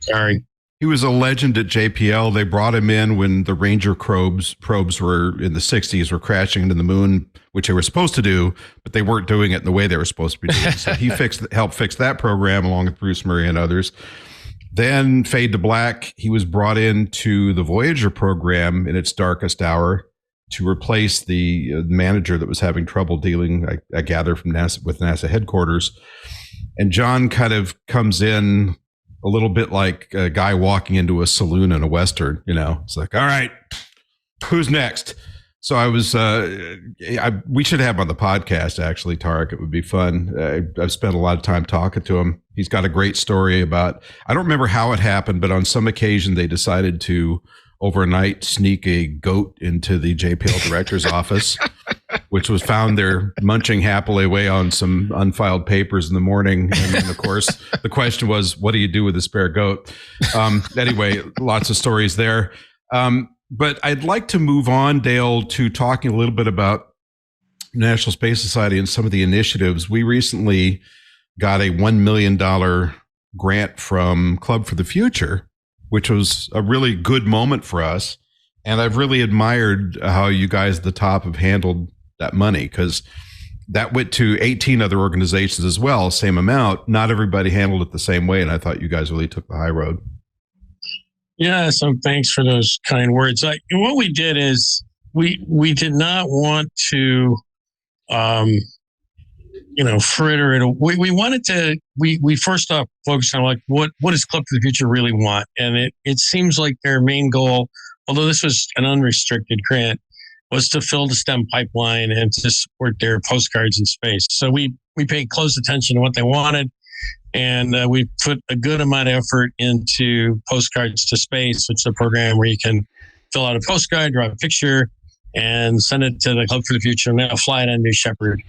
Sorry. He was a legend at JPL. They brought him in when the Ranger probes were in the 60s, were crashing into the moon, which they were supposed to do, but they weren't doing it in the way they were supposed to be doing. So he helped fix that program along with Bruce Murray and others. Then fade to black, he was brought into the Voyager program in its darkest hour to replace the manager that was having trouble dealing, I gather, with NASA headquarters. And John kind of comes in a little bit like a guy walking into a saloon in a Western, you know. It's like, all right, who's next? So I was, we should have him on the podcast, actually, Tariq. It would be fun. I've spent a lot of time talking to him. He's got a great story about, I don't remember how it happened, but on some occasion they decided to overnight sneak a goat into the JPL director's office, which was found there munching happily away on some unfiled papers in the morning. And then, of course, the question was, what do you do with a spare goat? Anyway, lots of stories there. But I'd like to move on, Dale, to talking a little bit about National Space Society and some of the initiatives. We recently got a $1 million grant from Club for the Future, which was a really good moment for us. And I've really admired how you guys at the top have handled that money, because that went to 18 other organizations as well, same amount. Not everybody handled it the same way. And I thought you guys really took the high road. Yeah, so thanks for those kind words. What we did is we did not want to, fritter it. We wanted to, we first off focused on like, what does Club for the Future really want? And it seems like their main goal, although this was an unrestricted grant, was to fill the STEM pipeline and to support their postcards in space. So we paid close attention to what they wanted. And we put a good amount of effort into Postcards to Space, which is a program where you can fill out a postcard, draw a picture, and send it to the Club for the Future, and they'll fly it on New Shepard.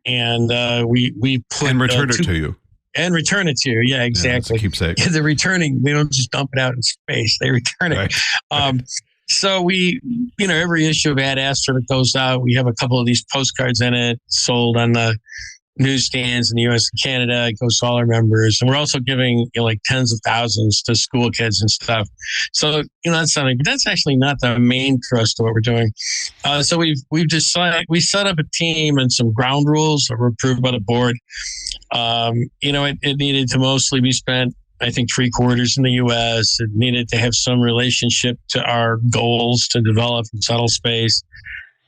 And we put and return it to you. And return it to you. Yeah, exactly. Yeah, keepsake. Yeah, they're returning. They don't just dump it out in space. They return it. Right. So we, every issue of Ad Astra that goes out, we have a couple of these postcards in it, sold on the newsstands in the U.S. and Canada. It goes to all our members, and we're also giving like tens of thousands to school kids and stuff. So that's something, but that's actually not the main thrust of what we're doing. So we've decided, we set up a team and some ground rules that were approved by the board. It needed to mostly be spent, I think, 3/4 in the U.S. It needed to have some relationship to our goals to develop and settle space.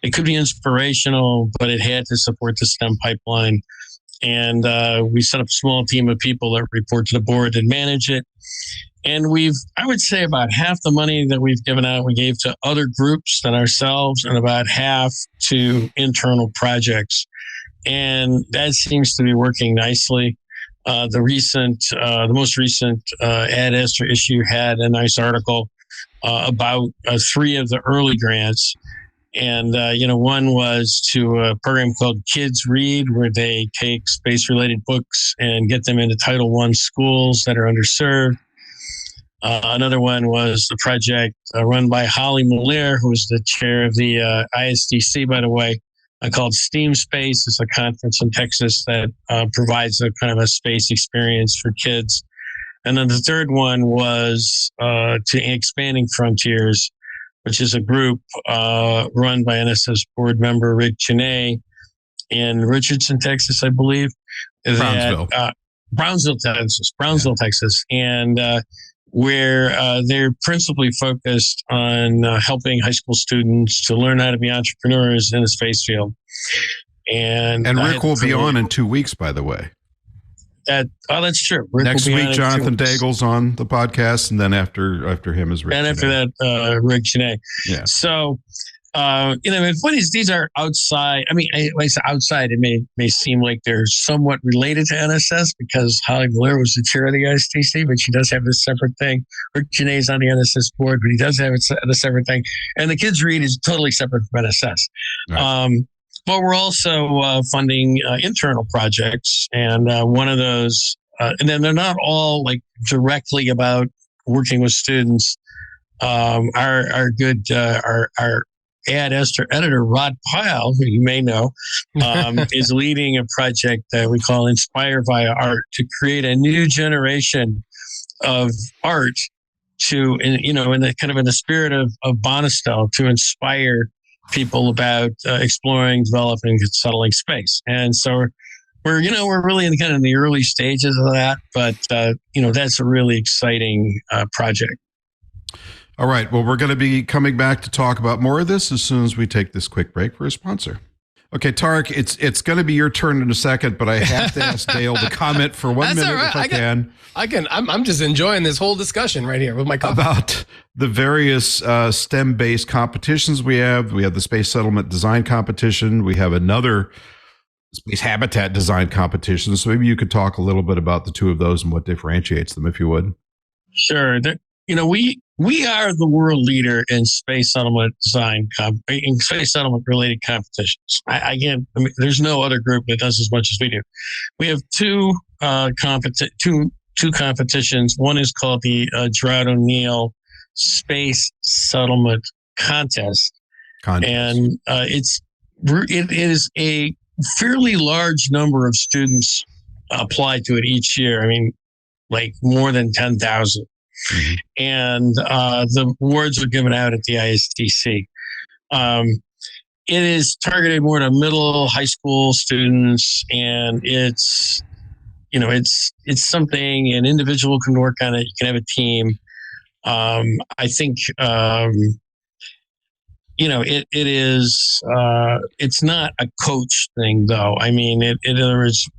It could be inspirational, but it had to support the STEM pipeline. And we set up a small team of people that report to the board and manage it. And I would say about half the money that we've given out, we gave to other groups than ourselves, and about half to internal projects. And that seems to be working nicely. The most recent Ad Astra issue had a nice article about 3 of the early grants. And, one was to a program called Kids Read, where they take space-related books and get them into Title I schools that are underserved. Another one was the project run by Holly Malier, who was the chair of the ISDC, by the way, called STEAM Space. It's a conference in Texas that provides a kind of a space experience for kids. And then the third one was to Expanding Frontiers, which is a group run by NSS board member Rick Cheney in Richardson, Texas, I believe. Brownsville, Texas. And where they're principally focused on helping high school students to learn how to be entrepreneurs in the space field. And Rick will be on in 2 weeks, by the way. That's true. Rick Next week, Jonathan Daigle's on the podcast, and then after him is Rick. And after that, Rick Cheney. Yeah. So, what is these are outside. I mean, when I say outside, it may seem like they're somewhat related to NSS because Holly Blair was the chair of the ISDC, but she does have this separate thing. Rick Cheney's on the NSS board, but he does have a separate thing. And the Kids Read is totally separate from NSS. Right. But we're also funding internal projects, and one of those, and then they're not all like directly about working with students. Our good Ad Astra editor Rod Pyle, who you may know, is leading a project that we call Inspire via Art to create a new generation of art to, in the spirit of Bonestell, to inspire people about exploring, developing, and settling space. And so we're really in the early stages of that, but that's a really exciting project. All right. Well, we're going to be coming back to talk about more of this as soon as we take this quick break for a sponsor. Okay, Tariq, it's going to be your turn in a second, but I have to ask Dale to comment for 1 minute if I can. I'm just enjoying this whole discussion right here with my coffee. About the various STEM-based competitions we have. We have the Space Settlement Design Competition. We have another Space Habitat Design Competition. So maybe you could talk a little bit about the two of those and what differentiates them, if you would. Sure. we are the world leader in space settlement design, in space settlement related competitions. I can't. I mean, there's no other group that does as much as we do. We have two competitions. One is called the Gerard O'Neill Space Settlement Contest. And it is a fairly large number of students apply to it each year. I mean, like more than 10,000. Mm-hmm. And the awards are given out at the ISDSC. It is targeted more to middle, high school students, and it's something an individual can work on it. You can have a team. I think it is. It's not a coach thing, though. I mean,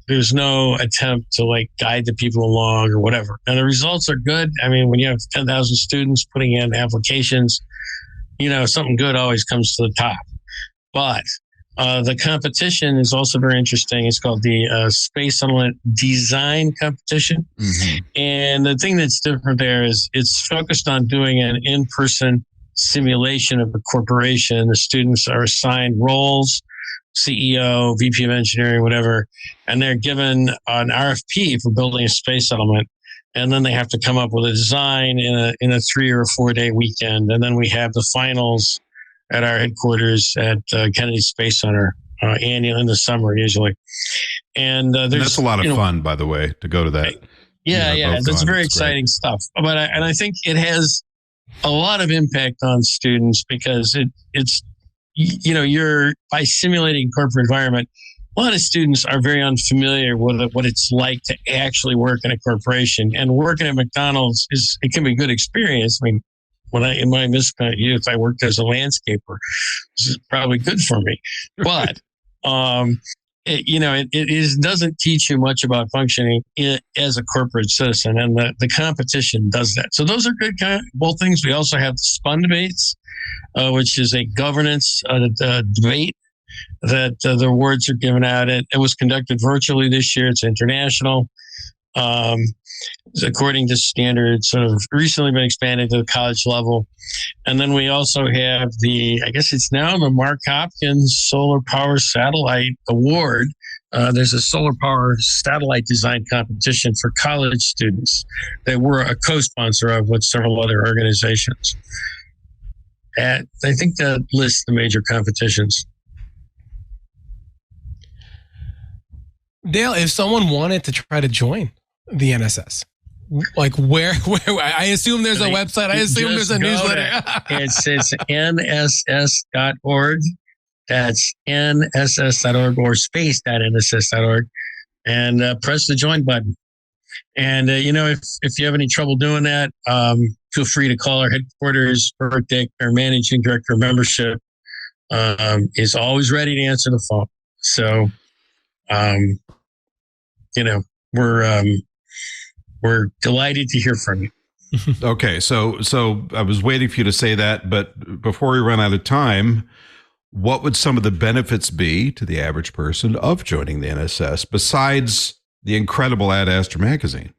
there's no attempt to like guide the people along or whatever. And the results are good. I mean, when you have 10,000 students putting in applications, something good always comes to the top. But the competition is also very interesting. It's called the Space Settlement Design Competition. Mm-hmm. And the thing that's different there is it's focused on doing an in-person simulation of a corporation. The students are assigned roles, CEO, VP of engineering, whatever, and they're given an RFP for building a space settlement. And then they have to come up with a design in a 3 or 4 day weekend. And then we have the finals at our headquarters at Kennedy Space Center annually in the summer, usually. And that's a lot of fun, by the way, to go to that. Yeah, that's very exciting stuff. But I think it has a lot of impact on students because it's you're by simulating corporate environment. A lot of students are very unfamiliar with what it's like to actually work in a corporation, and working at McDonald's it can be a good experience. I mean, in my misspent youth, I worked as a landscaper. This is probably good for me, but it doesn't teach you much about functioning as a corporate citizen, and the competition does that. So those are good both things. We also have the Spun Debates, which is a governance debate that the awards are given out. It was conducted virtually this year. It's international. According to standards, sort of recently been expanded to the college level. And then we also have I guess it's now the Mark Hopkins Solar Power Satellite Award. There's a solar power satellite design competition for college students that we're a co-sponsor of with several other organizations. I think that lists the major competitions. Dale, if someone wanted to try to join the NSS, like where I assume therere's a website. I assume there's a newsletter. It's nss.org. That's nss.org or space.nss.org, and press the join button. And if you have any trouble doing that, feel free to call our headquarters. Dick, our managing director of membership, is always ready to answer the phone. So, we're delighted to hear from you. Okay, so I was waiting for you to say that, but before we run out of time, what would some of the benefits be to the average person of joining the NSS besides the incredible Ad Astra magazine?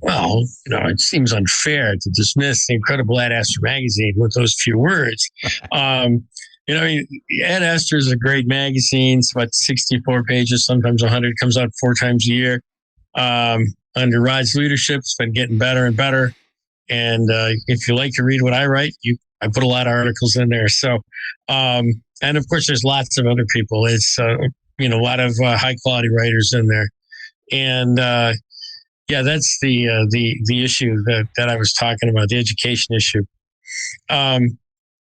Well, it seems unfair to dismiss the incredible Ad Astra magazine with those few words. Ad Astra is a great magazine. It's about 64 pages, sometimes 100. Comes out 4 times a year. Under Rod's leadership, it's been getting better and better. And if you like to read what I write, I put a lot of articles in there. So, and of course, there's lots of other people. It's a lot of high quality writers in there. And that's the issue that I was talking about, the education issue. I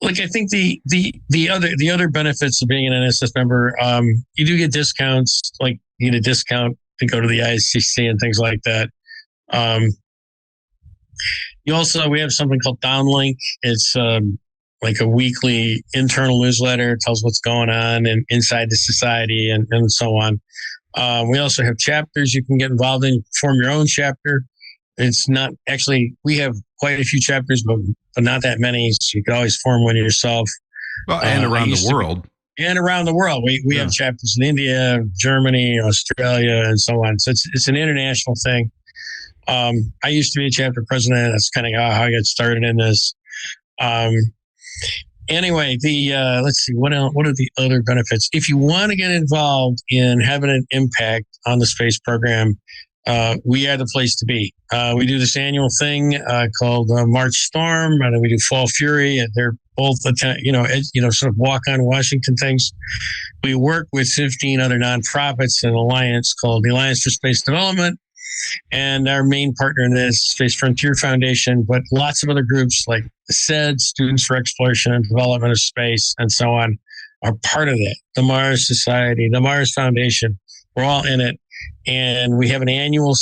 think the other benefits of being an NSS member, you do get discounts. Like you get a discount to go to the ISDSC and things like that. We have something called Downlink. It's like a weekly internal newsletter. It tells what's going on and inside the society and so on. We also have chapters you can get involved in, form your own chapter. It's not actually, we have quite a few chapters, but not that many. So you can always form one yourself. Well, and around the world. And around the world. We have chapters in India, Germany, Australia, and so on. So it's an international thing. I used to be a chapter president. That's kind of how I got started in this. Anyway, let's see, what else, what are the other benefits? If you want to get involved in having an impact on the space program, we are the place to be. We do this annual thing called March Storm, and we do Fall Fury. And they're both, sort of walk on Washington things. We work with 15 other nonprofits, an alliance called the Alliance for Space Development, and our main partner in this, Space Frontier Foundation, but lots of other groups like the SED, Students for Exploration and Development of Space, and so on, are part of it. The Mars Society, the Mars Foundation, we're all in it. And we have an annual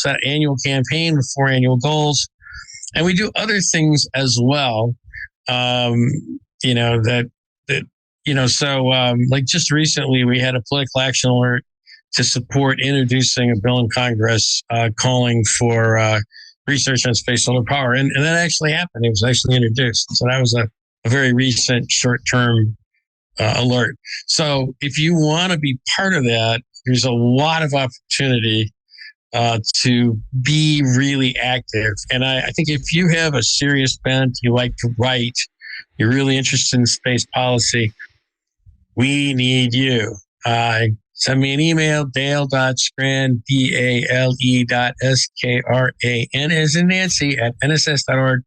campaign with 4 annual goals. And we do other things as well. Like just recently, we had a political action alert to support introducing a bill in Congress calling for research on space solar power. And that actually happened. It was actually introduced. So that was a very recent short-term alert. So if you want to be part of that, there's a lot of opportunity to be really active. And I think if you have a serious bent, you like to write, you're really interested in space policy, we need you. Send me an email, dale.skran, DALE.SKRAN as in Nancy at NSS.org,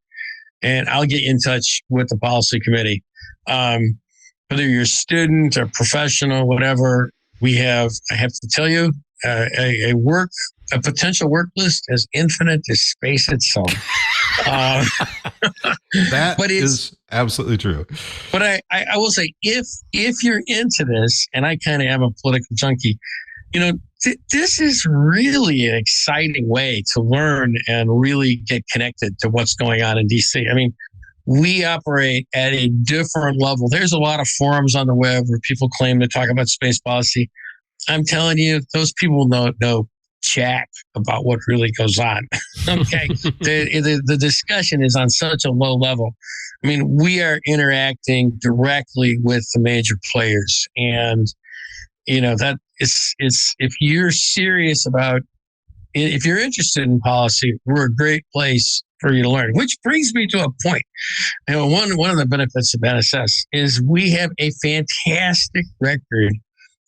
and I'll get you in touch with the policy committee. Whether you're a student or professional, whatever, I have to tell you, a potential work list as infinite as space itself. That is absolutely true. But I will say, if you're into this, and I kind of am a political junkie, this is really an exciting way to learn and really get connected to what's going on in DC. I mean, we operate at a different level. There's a lot of forums on the web where people claim to talk about space policy. I'm telling you, those people know jack about what really goes on. Okay. The discussion is on such a low level. I mean, we are interacting directly with the major players. And, that it's if you're serious about, if you're interested in policy, we're a great place for you to learn, which brings me to a point. One of the benefits of NSS is we have a fantastic record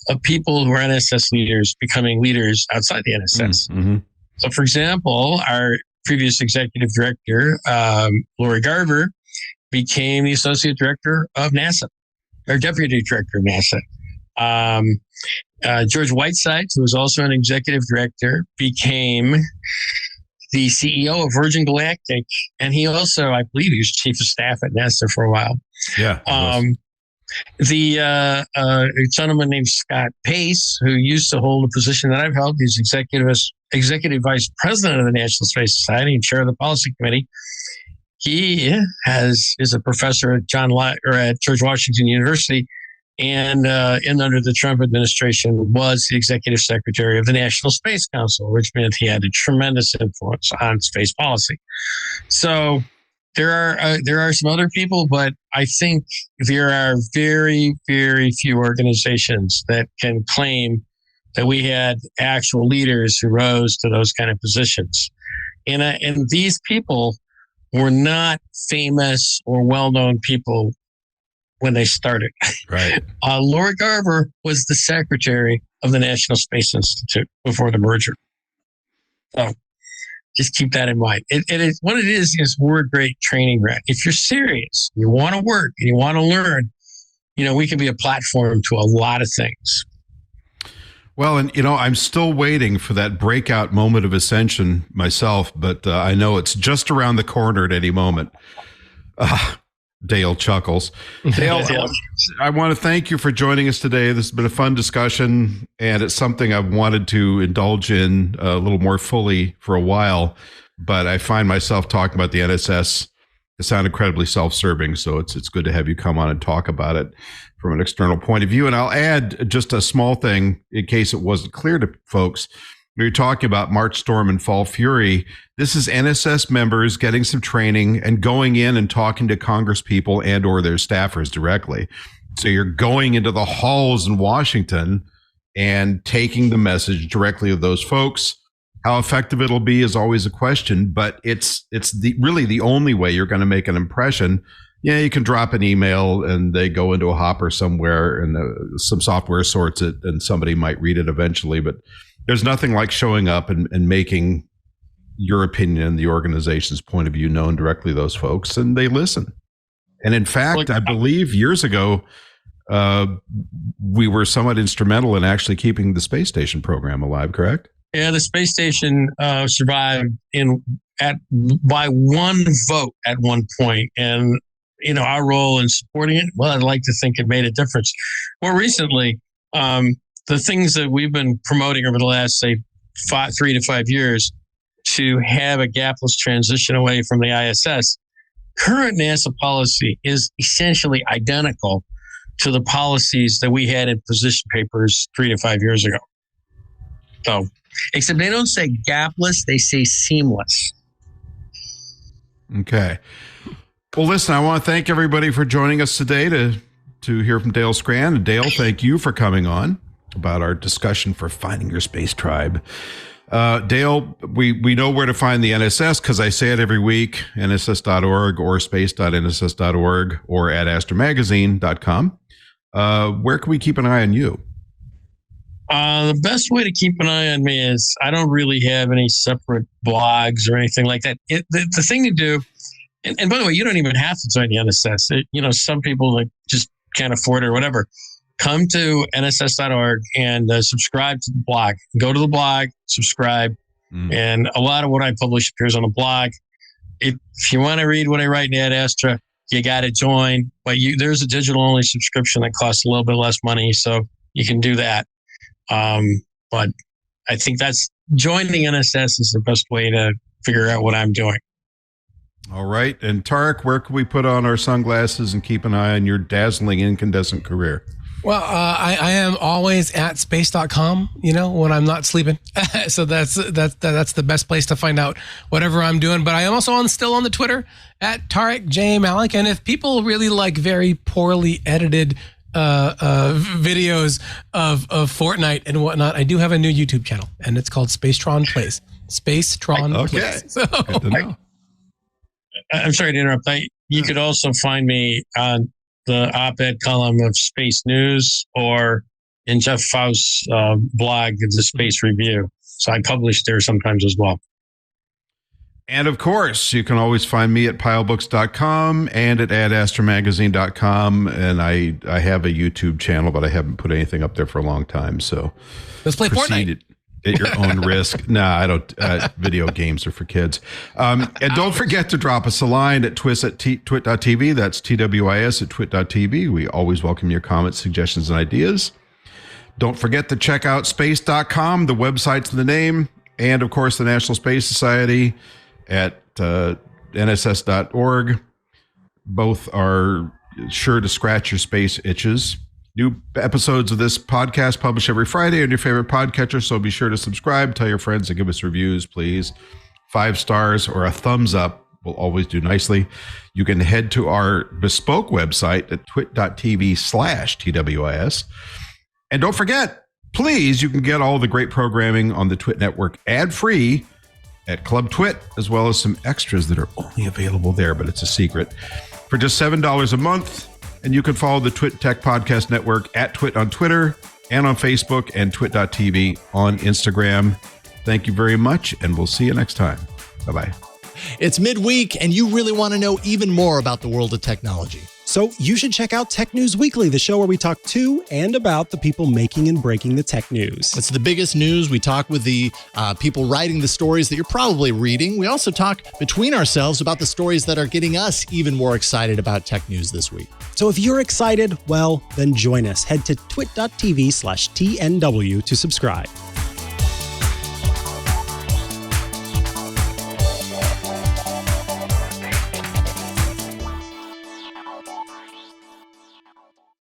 of people who are NSS leaders becoming leaders outside the NSS. Mm-hmm. So, for example, our previous executive director, Lori Garver, became the associate director of NASA, or deputy director of NASA. George Whiteside, who was also an executive director, became the CEO of Virgin Galactic, and he also, I believe, he was chief of staff at NASA for a while. Yeah. The gentleman named Scott Pace, who used to hold a position that I've held, he's executive vice president of the National Space Society and chair of the policy committee. He is a professor at George Washington University, and under the Trump administration was the executive secretary of the National Space Council, which meant he had a tremendous influence on space policy. So there are some other people, but I think there are very, very few organizations that can claim that we had actual leaders who rose to those kind of positions. And these people were not famous or well-known people when they started. Right. Lori Garver was the secretary of the National Space Institute before the merger. So just keep that in mind. It is what it is we're a great training ground. If you're serious, you want to work and you want to learn, we can be a platform to a lot of things. Well, and I'm still waiting for that breakout moment of ascension myself, but I know it's just around the corner at any moment. Dale chuckles. Dale, I want to thank you for joining us today. This has been a fun discussion, and it's something I've wanted to indulge in a little more fully for a while, but I find myself talking about the NSS. It sounds incredibly self-serving, so it's good to have you come on and talk about it from an external point of view. And I'll add just a small thing in case it wasn't clear to folks. We were talking about March Storm and Fall Fury. This is NSS members getting some training and going in and talking to Congress people and or their staffers directly. So you're going into the halls in Washington and taking the message directly of those folks, How effective it'll be is always a question, but it's really the only way you're going to make an impression. Yeah, you can drop an email and they go into a hopper somewhere and some software sorts it and somebody might read it eventually. But there's nothing like showing up and making your opinion and the organization's point of view known directly to those folks, and they listen. And in fact, I believe years ago, we were somewhat instrumental in actually keeping the space station program alive, correct? Yeah, the space station survived by one vote at one point, and our role in supporting it. Well, I'd like to think it made a difference. More recently, the things that we've been promoting over the last, say, 3 to 5 years to have a gapless transition away from the ISS. Current NASA policy is essentially identical to the policies that we had in position papers 3 to 5 years ago. So, except they don't say gapless, they say seamless. Okay. Well, listen, I want to thank everybody for joining us today to hear from Dale Skran. And Dale, thank you for coming on about our discussion for finding your space tribe. Dale, we know where to find the NSS because I say it every week, nss.org or space.nss.org or at astromagazine.com. Where can we keep an eye on you? The best way to keep an eye on me is I don't really have any separate blogs or anything like that. The thing to do, and by the way, you don't even have to join the NSS. Some people like just can't afford it or whatever. Come to nss.org and subscribe to the blog. Go to the blog, subscribe. And a lot of what I publish appears on the blog. If you want to read what I write in Ad Astra, you got to join. But there's a digital-only subscription that costs a little bit less money, so you can do that. But I think joining the NSS is the best way to figure out what I'm doing. All right. And Tariq, where can we put on our sunglasses and keep an eye on your dazzling incandescent career? Well, I am always at space.com, when I'm not sleeping. So that's the best place to find out whatever I'm doing. But I am also still on the Twitter at Tariq J. Malik. And if people really like very poorly edited videos of Fortnite and whatnot, I do have a new YouTube channel, and it's called Spacetron Plays. Spacetron Plays. So, good to know. I'm sorry to interrupt. You could also find me on the op-ed column of Space News or in Jeff Faust's blog, The Space Review. So I publish there sometimes as well. And of course, you can always find me at pylebooks.com and at adastromagazine.com. And I have a YouTube channel, but I haven't put anything up there for a long time. So let's play Fortnite. At your own risk. No, I don't. Video games are for kids. And don't forget to drop us a line at twit.tv. That's TWIS at twit.tv. We always welcome your comments, suggestions, and ideas. Don't forget to check out space.com. The website's the name. And, of course, the National Space Society at nss.org. Both are sure to scratch your space itches. New episodes of this podcast published every Friday on your favorite podcatcher, so be sure to subscribe. Tell your friends to give us reviews, please. 5 stars or a thumbs up will always do nicely. You can head to our bespoke website at twit.tv/TWIS. And don't forget, please, you can get all the great programming on the Twit Network ad-free at Club Twit, as well as some extras that are only available there, but it's a secret, for just $7 a month. And you can follow the Twit Tech Podcast Network at Twit on Twitter and on Facebook and twit.tv on Instagram. Thank you very much, and we'll see you next time. Bye-bye. It's midweek, and you really want to know even more about the world of technology. So you should check out Tech News Weekly, the show where we talk to and about the people making and breaking the tech news. It's the biggest news. We talk with the people writing the stories that you're probably reading. We also talk between ourselves about the stories that are getting us even more excited about tech news this week. So if you're excited, well, then join us. Head to twit.tv/TNW to subscribe.